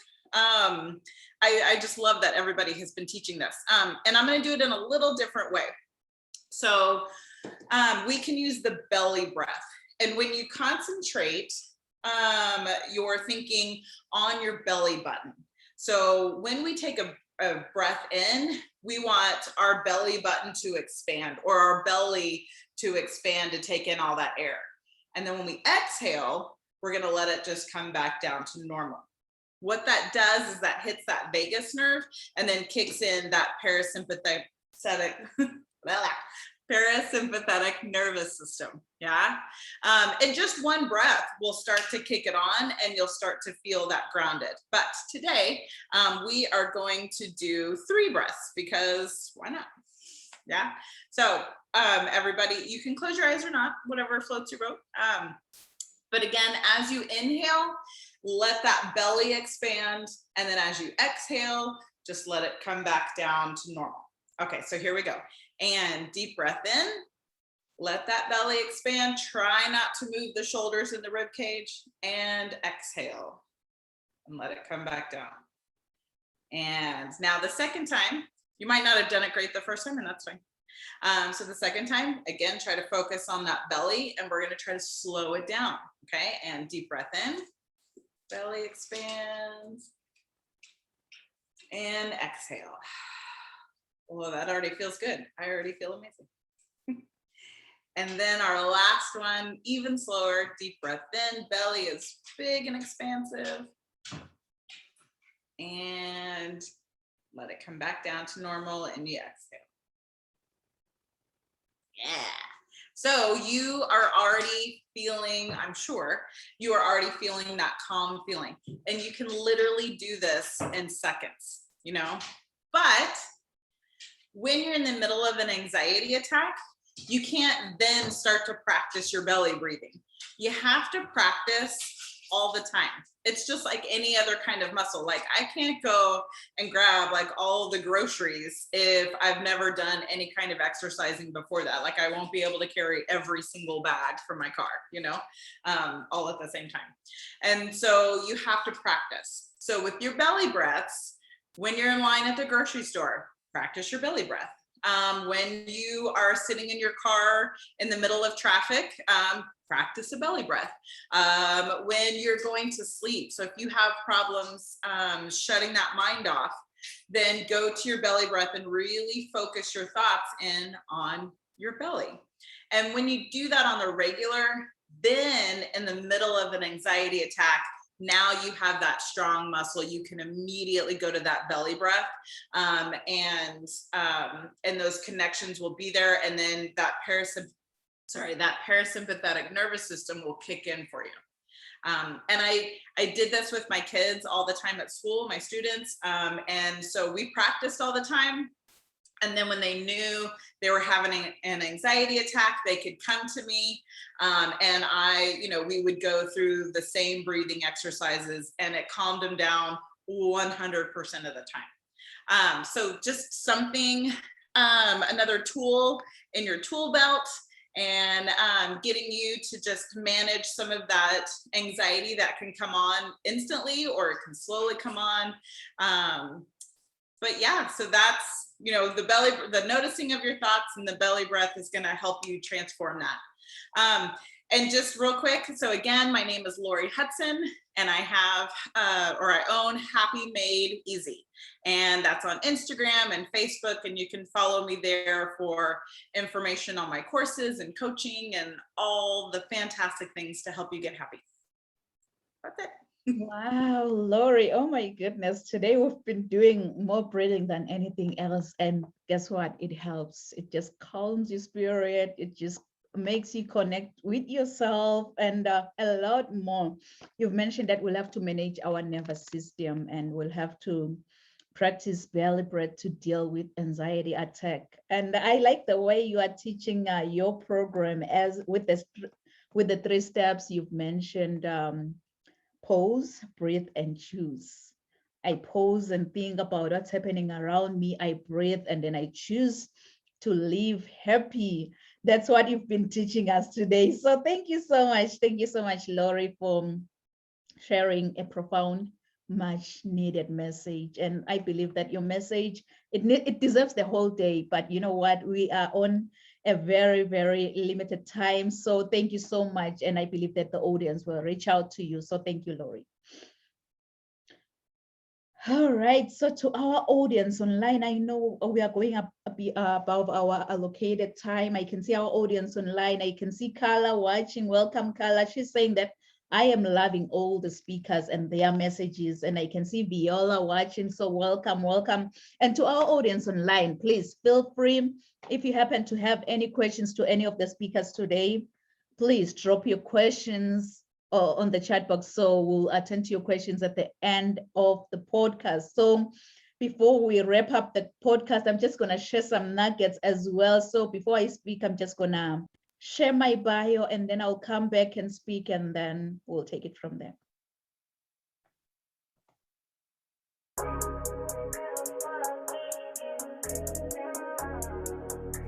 I just love that everybody has been teaching this. And I'm going to do it in a little different way. So we can use the belly breath. And when you concentrate, you're thinking on your belly button. So when we take a breath in, we want our belly button to expand, or our belly to expand to take in all that air. And then when we exhale, we're going to let it just come back down to normal. What that does is that hits that vagus nerve and then kicks in that parasympathetic nervous system. Yeah. And just one breath will start to kick it on and you'll start to feel that grounded. But today we are going to do 3 breaths because why not? Yeah. So everybody, you can close your eyes or not, whatever floats your boat. But again, as you inhale, let that belly expand. And then as you exhale, just let it come back down to normal. Okay, so here we go. And deep breath in, let that belly expand. Try not to move the shoulders in the rib cage, and exhale and let it come back down. And now the second time, you might not have done it great the first time, and that's fine. So the second time, again, try to focus on that belly, and we're going to try to slow it down. Okay, and deep breath in. Belly expands and exhale. Well, that already feels good. I already feel amazing. And then our last one, even slower, deep breath in, belly is big and expansive. And let it come back down to normal and you exhale. Yeah. So you are already feeling, I'm sure, you are already feeling that calm feeling. And you can literally do this in seconds, But when you're in the middle of an anxiety attack, you can't then start to practice your belly breathing. You have to practice all the time. It's just like any other kind of muscle. Like I can't go and grab like all the groceries if I've never done any kind of exercising before that. Like I won't be able to carry every single bag from my car, all at the same time. And so you have to practice. So with your belly breaths, when you're in line at the grocery store, practice your belly breath. When you are sitting in your car in the middle of traffic, practice a belly breath. When you're going to sleep, so if you have problems shutting that mind off, then go to your belly breath and really focus your thoughts in on your belly. And when you do that on the regular, then in the middle of an anxiety attack, now you have that strong muscle. You can immediately go to that belly breath, and those connections will be there. And then that parasympathetic nervous system will kick in for you. And I did this with my kids all the time at school, my students. And so we practiced all the time. And then when they knew they were having an anxiety attack, they could come to me, and we would go through the same breathing exercises, and it calmed them down 100% of the time. So just something another tool in your tool belt, and getting you to just manage some of that anxiety that can come on instantly, or it can slowly come on. But yeah, so that's, the noticing of your thoughts and the belly breath is going to help you transform that. And just real quick, so again, my name is Lori Hudson, and I have, I own Happy Made Easy. And that's on Instagram and Facebook, and you can follow me there for information on my courses and coaching and all the fantastic things to help you get happy. That's it. Wow, Lori, oh my goodness. Today we've been doing more breathing than anything else. And guess what? It helps. It just calms your spirit. It just makes you connect with yourself and a lot more. You've mentioned that we'll have to manage our nervous system, and we'll have to practice belly breath to deal with anxiety attack. And I like the way you are teaching your program as with the 3 steps you've mentioned. Pause, breathe, and choose. I pause and think about what's happening around me. I breathe, and then I choose to live happy. That's what you've been teaching us today. So thank you so much. Thank you so much, Lori, for sharing a profound, much needed message. And I believe that your message, it deserves the whole day, but you know what? We are on a very, very limited time. So thank you so much. And I believe that the audience will reach out to you. So thank you, Lori. All right, so to our audience online, I know we are going up above our allocated time. I can see our audience online. I can see Carla watching. Welcome, Carla. She's saying that I am loving all the speakers and their messages, and I can see Viola watching. So welcome, welcome. And to our audience online, please feel free. If you happen to have any questions to any of the speakers today, please drop your questions on the chat box, so we'll attend to your questions at the end of the podcast. So before we wrap up the podcast, I'm just gonna share some nuggets as well. So before I speak, I'm just gonna share my bio, and then I'll come back and speak, and then we'll take it from there.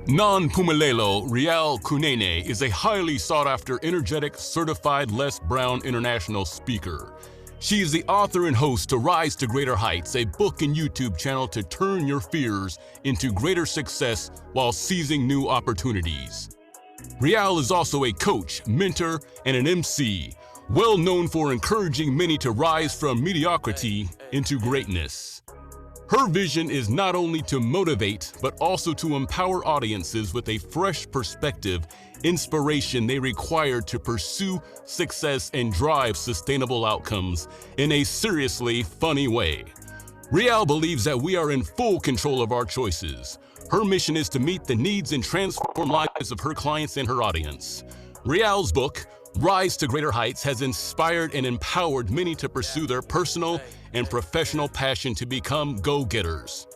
Nonpumelelo Rial Kunene is a highly sought-after, energetic, certified Les Brown international speaker. She is the author and host to Rise to Greater Heights, a book and YouTube channel to turn your fears into greater success while seizing new opportunities. Rial is also a coach, mentor, and an MC, well known for encouraging many to rise from mediocrity into greatness. Her vision is not only to motivate, but also to empower audiences with a fresh perspective, inspiration they require to pursue success and drive sustainable outcomes in a seriously funny way. Rial believes that we are in full control of our choices. Her mission is to meet the needs and transform lives of her clients and her audience. Rial's book, Rise to Greater Heights, has inspired and empowered many to pursue their personal and professional passion to become go-getters.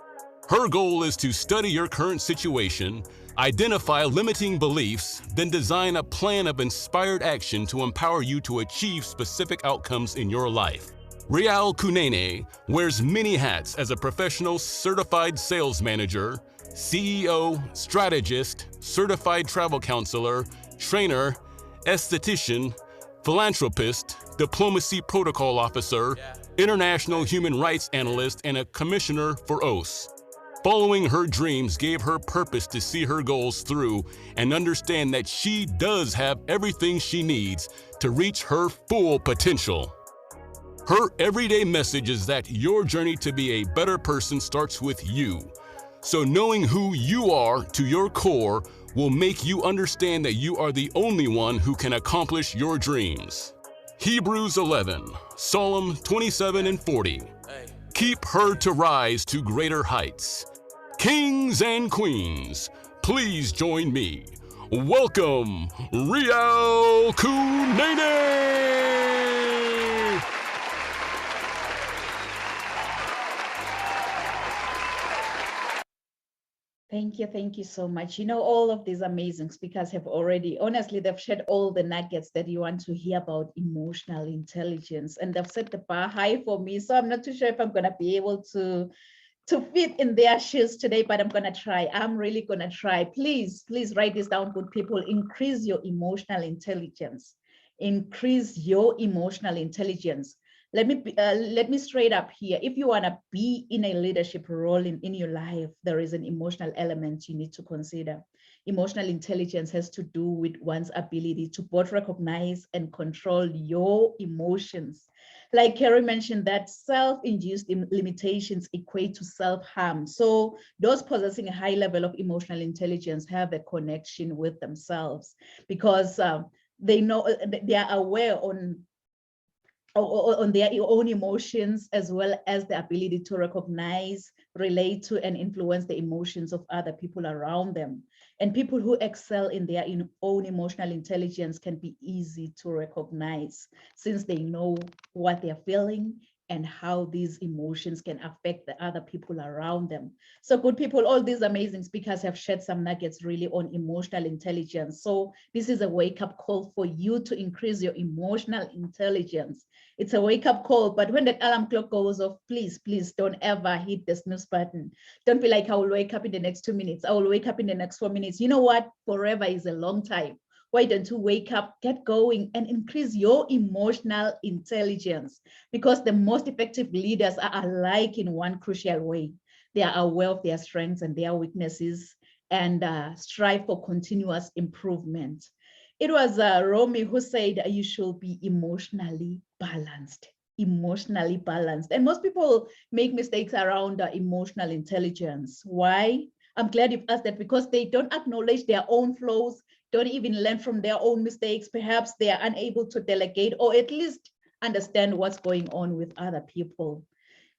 Her goal is to study your current situation, identify limiting beliefs, then design a plan of inspired action to empower you to achieve specific outcomes in your life. Rial Kunene wears many hats as a professional certified sales manager, CEO, strategist, certified travel counselor, trainer, esthetician, philanthropist, diplomacy protocol officer, international human rights analyst, and a commissioner for OAS. Following her dreams gave her purpose to see her goals through and understand that she does have everything she needs to reach her full potential. Her everyday message is that your journey to be a better person starts with you. So knowing who you are to your core will make you understand that you are the only one who can accomplish your dreams. Hebrews 11, Psalm 27 and 40. Keep her to rise to greater heights. Kings and queens, please join me. Welcome, Rial Kunene! Thank you so much. You know, all of these amazing speakers have already, honestly, they've shared all the nuggets that you want to hear about emotional intelligence, and they've set the bar high for me. So I'm not too sure if I'm going to be able to to fit in their shoes today, but I'm gonna try. I'm really gonna try. Please write this down, good people. Increase your emotional intelligence. Increase your emotional intelligence. Let me straight up here. If you wanna be in a leadership role in your life, there is an emotional element you need to consider. Emotional intelligence has to do with one's ability to both recognize and control your emotions. Like Carrie mentioned, that self-induced limitations equate to self-harm. So those possessing a high level of emotional intelligence have a connection with themselves because they know, they are aware on their own emotions, as well as the ability to recognize, relate to, and influence the emotions of other people around them. And people who excel in their own emotional intelligence can be easy to recognize since they know what they're feeling and how these emotions can affect the other people around them. So good people, all these amazing speakers have shared some nuggets really on emotional intelligence. So this is a wake-up call for you to increase your emotional intelligence. It's a wake-up call, but when that alarm clock goes off, please don't ever hit the snooze button. Don't be like, I will wake up in the next 2 minutes. I will wake up in the next 4 minutes. You know what? Forever is a long time. Why don't you wake up, get going, and increase your emotional intelligence? Because the most effective leaders are alike in one crucial way. They are aware of their strengths and their weaknesses and strive for continuous improvement. It was Romy who said you should be emotionally balanced. Emotionally balanced. And most people make mistakes around emotional intelligence. Why? I'm glad you've asked that, because they don't acknowledge their own flaws, don't even learn from their own mistakes. Perhaps they are unable to delegate or at least understand what's going on with other people.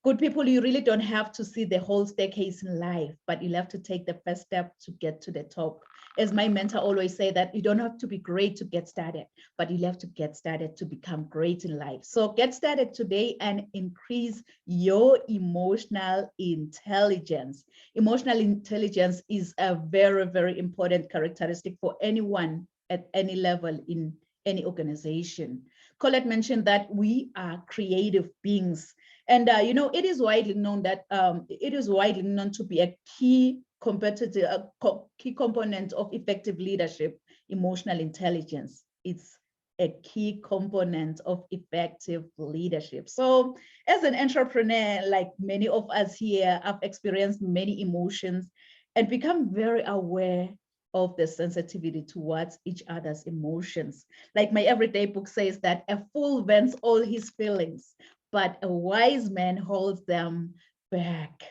Good people, you really don't have to see the whole staircase in life, but you'll have to take the first step to get to the top. As my mentor always say, that you don't have to be great to get started, but you'll have to get started to become great in life. So get started today and increase your emotional intelligence. Emotional intelligence is a very, very important characteristic for anyone at any level in any organization. Colette mentioned that we are creative beings. And you know, it is widely known that it is widely known to be a key key component of effective leadership, emotional intelligence. It's a key component of effective leadership. So as an entrepreneur, like many of us here, I've experienced many emotions and become very aware of the sensitivity towards each other's emotions. Like my everyday book says that a fool vents all his feelings, but a wise man holds them back.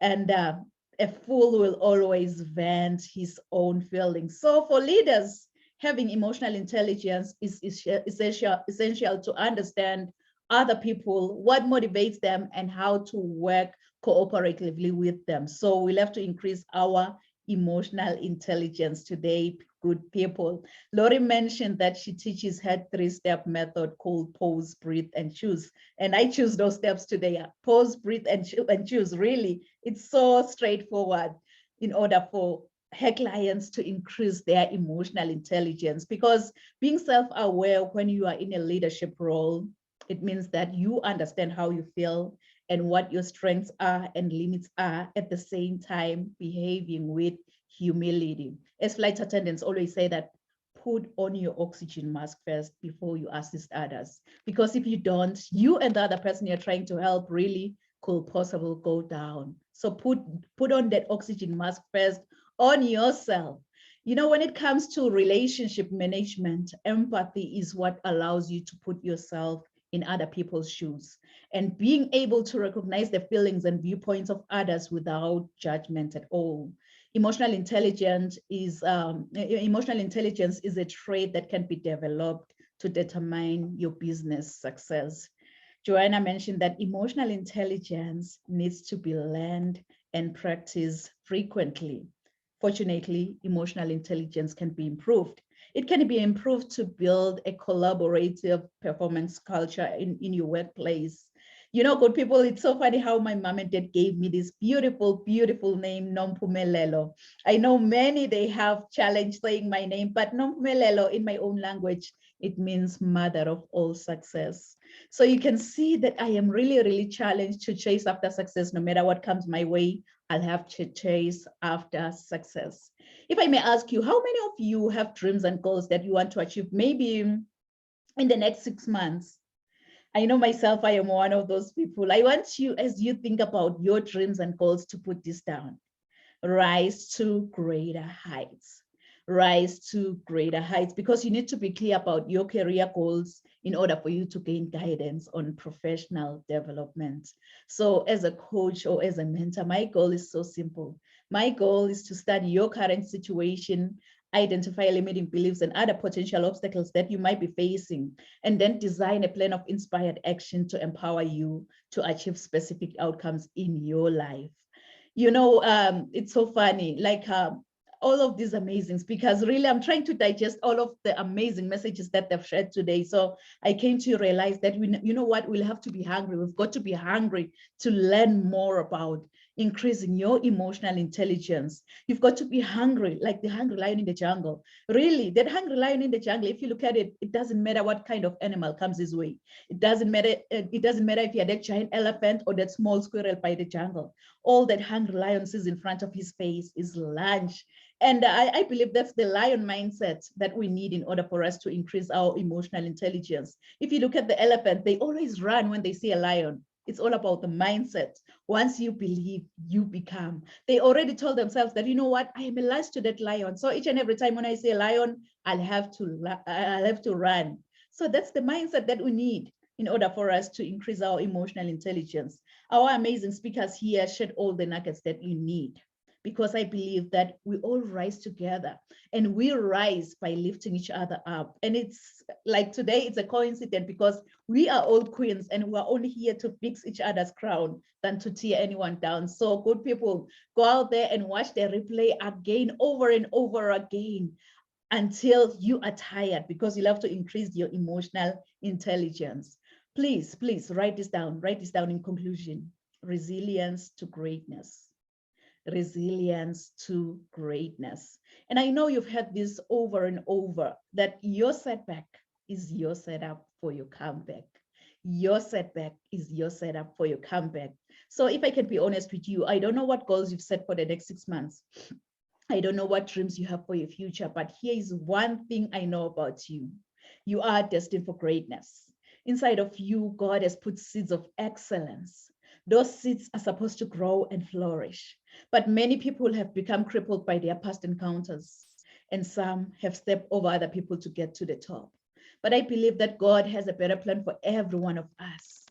And a fool will always vent his own feelings. So for leaders, having emotional intelligence is essential to understand other people, what motivates them, and how to work cooperatively with them. So we'll have to increase our emotional intelligence today, good people. Lori mentioned that she teaches her 3-step method called pause, breathe, and choose. And I choose those steps today. Pause, breathe, and choose. Really, it's so straightforward in order for her clients to increase their emotional intelligence, because being self-aware when you are in a leadership role, it means that you understand how you feel and what your strengths are and limits are, at the same time behaving with humility. As flight attendants always say that, put on your oxygen mask first before you assist others. Because if you don't, you and the other person you're trying to help really could possibly go down. So put on that oxygen mask first on yourself. You know, when it comes to relationship management, empathy is what allows you to put yourself in other people's shoes, and being able to recognize the feelings and viewpoints of others without judgment at all. Emotional intelligence is a trait that can be developed to determine your business success. Joanna mentioned that emotional intelligence needs to be learned and practiced frequently. Fortunately, emotional intelligence can be improved. It can be improved to build a collaborative performance culture in your workplace. You know, good people, it's so funny how my mom and dad gave me this beautiful, beautiful name, Nompumelelo. I know many, they have challenged saying my name, but Nompumelelo in my own language, it means mother of all success. So you can see that I am really, really challenged to chase after success. No matter what comes my way, I'll have to chase after success. If I may ask you, how many of you have dreams and goals that you want to achieve maybe in the next 6 months? I know myself, I am one of those people. I want you, as you think about your dreams and goals, to put this down. Rise to greater heights. Rise to greater heights, because you need to be clear about your career goals in order for you to gain guidance on professional development. So as a coach or as a mentor, my goal is so simple. My goal is to study your current situation, identify limiting beliefs and other potential obstacles that you might be facing, and then design a plan of inspired action to empower you to achieve specific outcomes in your life. You know, it's so funny, like all of these amazing speakers, really, I'm trying to digest all of the amazing messages that they've shared today. So I came to realize that, you know what, we'll have to be hungry. We've got to be hungry to learn more about increasing your emotional intelligence. You've got to be hungry, like the hungry lion in the jungle. Really, that hungry lion in the jungle, if you look at it, it doesn't matter what kind of animal comes his way. It doesn't matter if you're that giant elephant or that small squirrel by the jungle. All that hungry lion sees in front of his face is lunch. And I believe that's the lion mindset that we need in order for us to increase our emotional intelligence. If you look at the elephant, they always run when they see a lion. It's all about the mindset. Once you believe, you become. They already told themselves that, you know what, I am attached to that lion. So each and every time when I see a lion, I'll have to run. So that's the mindset that we need in order for us to increase our emotional intelligence. Our amazing speakers here shared all the nuggets that you need, because I believe that we all rise together, and we rise by lifting each other up. And it's like today, it's a coincidence because we are all queens and we're only here to fix each other's crown than to tear anyone down. So good people, go out there and watch the replay again, over and over again, until you are tired, because you'll have to increase your emotional intelligence. Please, please write this down. Write this down in conclusion. Resilience to greatness. Resilience to greatness. And I know you've heard this over and over, that your setback is your setup for your comeback. Your setback is your setup for your comeback. So if I can be honest with you, I don't know what goals you've set for the next 6 months. I don't know what dreams you have for your future, but here is one thing I know about you. You are destined for greatness. Inside of you, God has put seeds of excellence. Those seeds are supposed to grow and flourish. But many people have become crippled by their past encounters, and some have stepped over other people to get to the top. But I believe that God has a better plan for every one of us.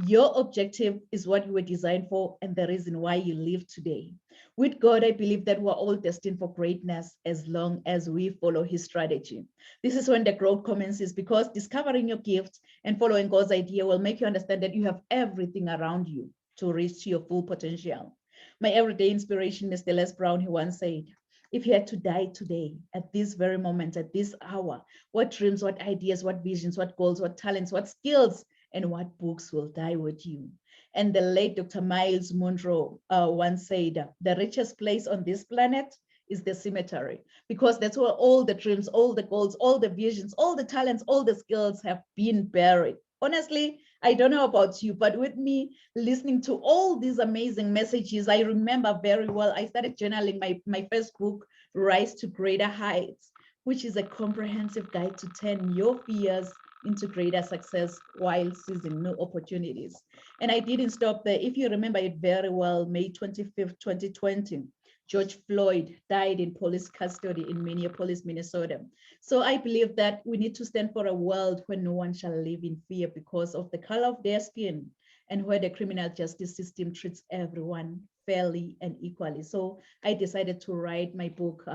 Your objective is what you were designed for and the reason why you live today. With God, I believe that we're all destined for greatness as long as we follow his strategy. This is when the growth commences, because discovering your gift and following God's idea will make you understand that you have everything around you to reach your full potential. My everyday inspiration, Mr. Les Brown, he once said, if you had to die today, at this very moment, at this hour, what dreams, what ideas, what visions, what goals, what talents, what skills, and what books will die with you? And the late Dr. Miles Monroe once said, the richest place on this planet is the cemetery, because that's where all the dreams, all the goals, all the visions, all the talents, all the skills have been buried. Honestly, I don't know about you, but with me listening to all these amazing messages, I remember very well, I started journaling my first book, Rise to Greater Heights, which is a comprehensive guide to turn your fears into greater success while seizing new opportunities. And I didn't stop there. If you remember it very well, May 25th, 2020, George Floyd died in police custody in Minneapolis, Minnesota. So I believe that we need to stand for a world where no one shall live in fear because of the color of their skin, and where the criminal justice system treats everyone fairly and equally. So I decided to write my book,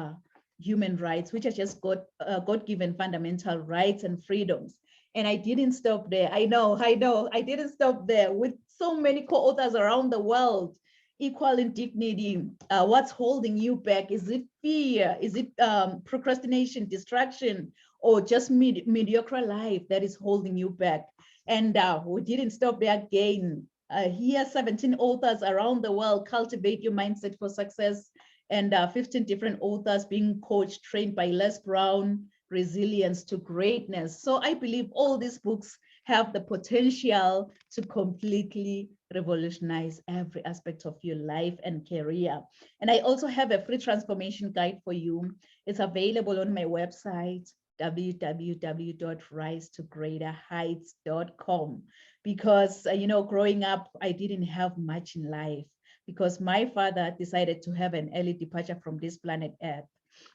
Human Rights, which are just God-given fundamental rights and freedoms. And I didn't stop there. I know, I didn't stop there. With so many co-authors around the world, equal in dignity, what's holding you back? Is it fear? Is it procrastination, distraction, or just mediocre life that is holding you back? And we didn't stop there again. Here, 17 authors around the world cultivate your mindset for success, and 15 different authors being coached, trained by Les Brown, Resilience to Greatness. So I believe all these books have the potential to completely revolutionize every aspect of your life and career. And I also have a free transformation guide for you. It's available on my website, www.risetogreaterheights.com, because growing up, I didn't have much in life because my father decided to have an early departure from this planet Earth.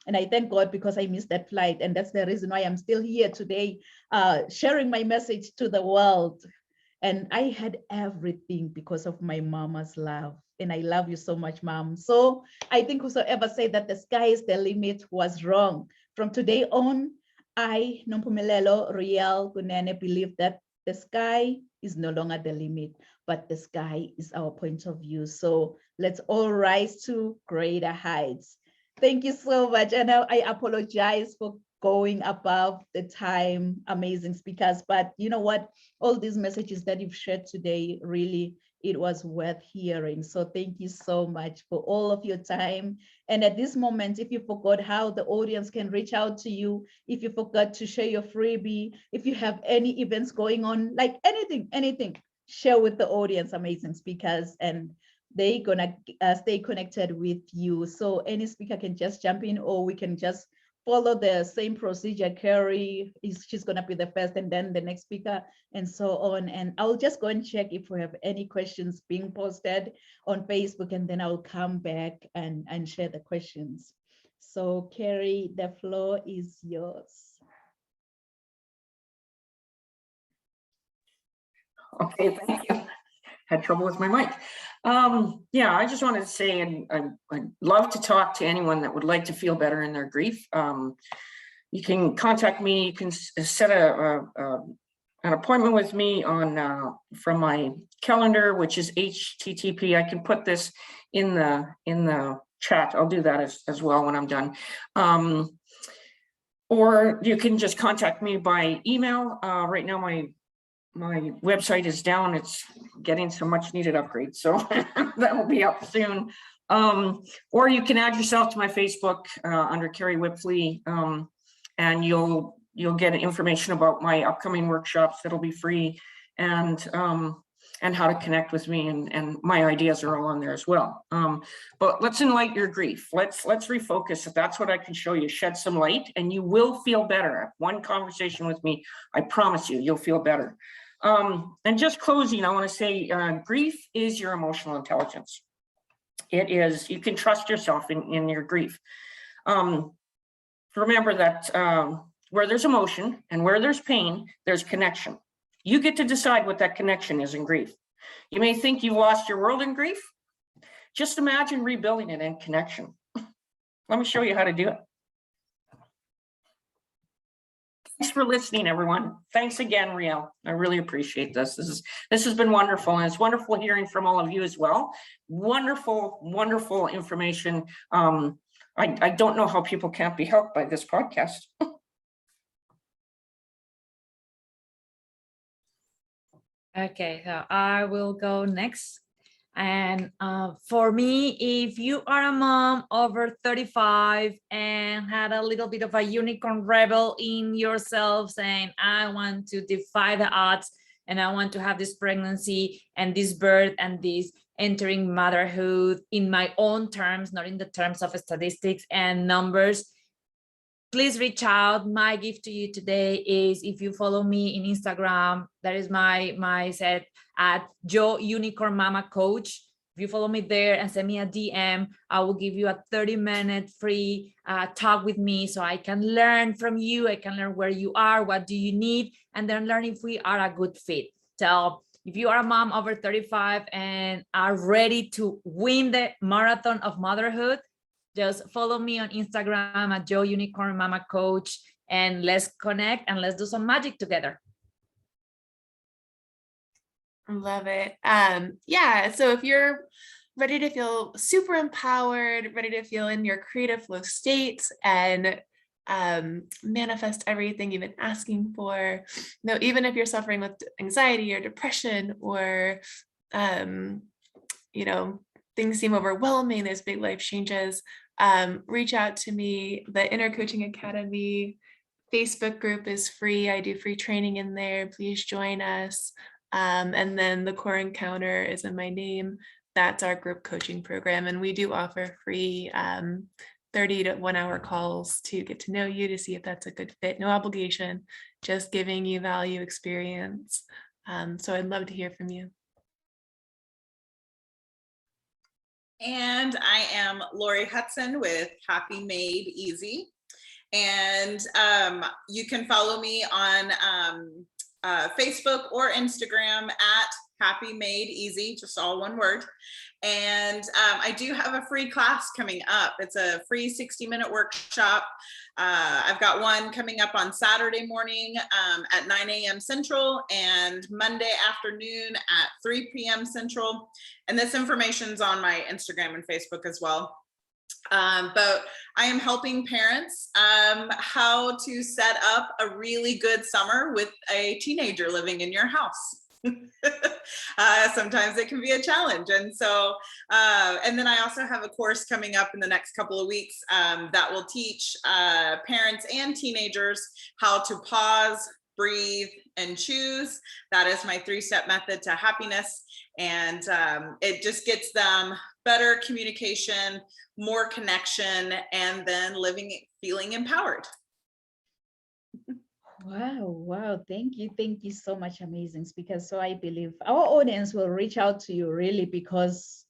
And I thank God because I missed that flight. And that's the reason why I'm still here today, sharing my message to the world. And I had everything because of my mama's love. And I love you so much, Mom. So I think whosoever said that the sky is the limit was wrong. From today on, I, Nompumelelo Riel Kunene, believe that the sky is no longer the limit, but the sky is our point of view. So let's all rise to greater heights. Thank you so much. And I apologize for going above the time, amazing speakers. But you know what? All these messages that you've shared today, really, it was worth hearing. So thank you so much for all of your time. And at this moment, if you forgot how the audience can reach out to you, if you forgot to share your freebie, if you have any events going on, like anything, share with the audience, amazing speakers, and they're gonna stay connected with you. So any speaker can just jump in, or we can just follow the same procedure. Carrie, she's gonna be the first, and then the next speaker, and so on. And I'll just go and check if we have any questions being posted on Facebook, and then I'll come back and share the questions. So Carrie, the floor is yours. Okay, thank you. Had trouble with my mic. Yeah, I just wanted to say, and I'd love to talk to anyone that would like to feel better in their grief. You can contact me. You can set an appointment with me on from my calendar, which is HTTP. I can put this in the chat. I'll do that as well when I'm done. Or you can just contact me by email. Right now, my website is down. It's getting some much needed upgrades, so that will be up soon. Or you can add yourself to my Facebook under Carrie Whipfley, and you'll get information about my upcoming workshops that'll be free, and how to connect with me, and my ideas are all on there as well. But let's enlighten your grief. Let's refocus. If that's what I can show you, shed some light, and you will feel better. One conversation with me, I promise you'll feel better. And just closing, I want to say grief is your emotional intelligence. It is, you can trust yourself in your grief. Remember that where there's emotion and where there's pain, there's connection. You get to decide what that connection is in grief. You may think you lost your world in grief. Just imagine rebuilding it in connection. Let me show you how to do it. Thanks for listening, everyone. Thanks again, Riel. I really appreciate this. This has been wonderful, and it's wonderful hearing from all of you as well. Wonderful, wonderful information. I don't know how people can't be helped by this podcast. Okay, so I will go next. And for me, if you are a mom over 35 and had a little bit of a unicorn rebel in yourself saying, I want to defy the odds and I want to have this pregnancy and this birth and this entering motherhood in my own terms, not in the terms of statistics and numbers, please reach out. My gift to you today is, if you follow me in Instagram, that is my set at Joe Unicorn Mama Coach. If you follow me there and send me a DM, I will give you a 30-minute free talk with me so I can learn from you. I can learn where you are, what do you need, and then learn if we are a good fit. So if you are a mom over 35 and are ready to win the marathon of motherhood, just follow me on Instagram at Joe Unicorn Mama Coach, and let's connect and let's do some magic together. Love it. Yeah, so if you're ready to feel super empowered, ready to feel in your creative flow state and manifest everything you've been asking for, even if you're suffering with anxiety or depression or you know, things seem overwhelming, there's big life changes, reach out to me. The Inner Coaching Academy Facebook group is free. I do free training in there. Please join us. And then the Core Encounter is in my name. That's our group coaching program. And we do offer free 30 to 1 hour calls to get to know you, to see if that's a good fit. No obligation, just giving you value, experience. So I'd love to hear from you. And I am Lori Hudson with Happy Made Easy. And you can follow me on Facebook or Instagram at Happy Made Easy, just all one word. And I do have a free class coming up. It's a free 60-minute workshop. I've got one coming up on Saturday morning at 9 a.m. Central and Monday afternoon at 3 p.m. Central. And this information's on my Instagram and Facebook as well. But I am helping parents how to set up a really good summer with a teenager living in your house. Sometimes it can be a challenge. And so, and then I also have a course coming up in the next couple of weeks that will teach parents and teenagers how to pause, breathe, and choose. That is my 3-step method to happiness. And it just gets them better communication, more connection, and then feeling empowered. Wow. Thank you so much, amazing speakers. So I believe our audience will reach out to you really, because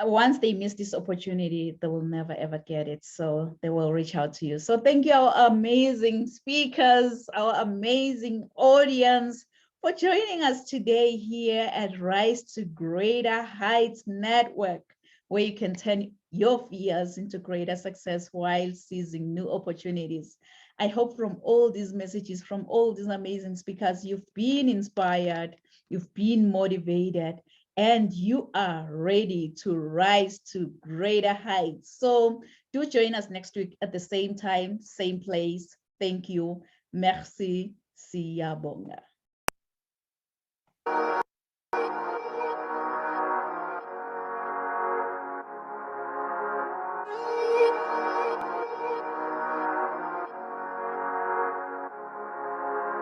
once they miss this opportunity, they will never ever get it. So they will reach out to you. So thank you, our amazing speakers, our amazing audience, for joining us today here at Rise to Greater Heights Network, where you can turn your fears into greater success while seizing new opportunities. I hope from all these messages, from all these amazing speakers, you've been inspired, you've been motivated, and you are ready to rise to greater heights. So do join us next week at the same time, same place. Thank you. Merci. Siyabonga.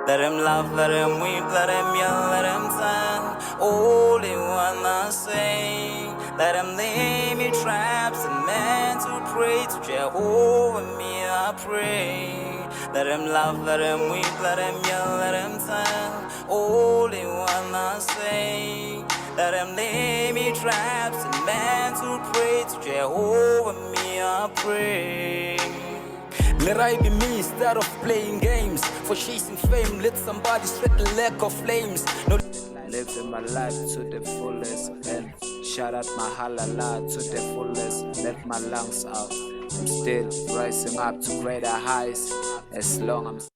Let him laugh, let him weep, let him yell, let him sing. All they wanna say. Let him lay me traps and men to pray to Jehovah, me I pray. Let him laugh, let him weep, let him yell, let him sing. All they wanna say. Let him lay me traps and men to pray to Jehovah, me I pray. Let I be me instead of playing games. For chasing fame, let somebody sweat the lack of flames. No, living my life to the fullest and shout out my halala to the fullest. Let my lungs out. I'm still rising up to greater heights as long as I'm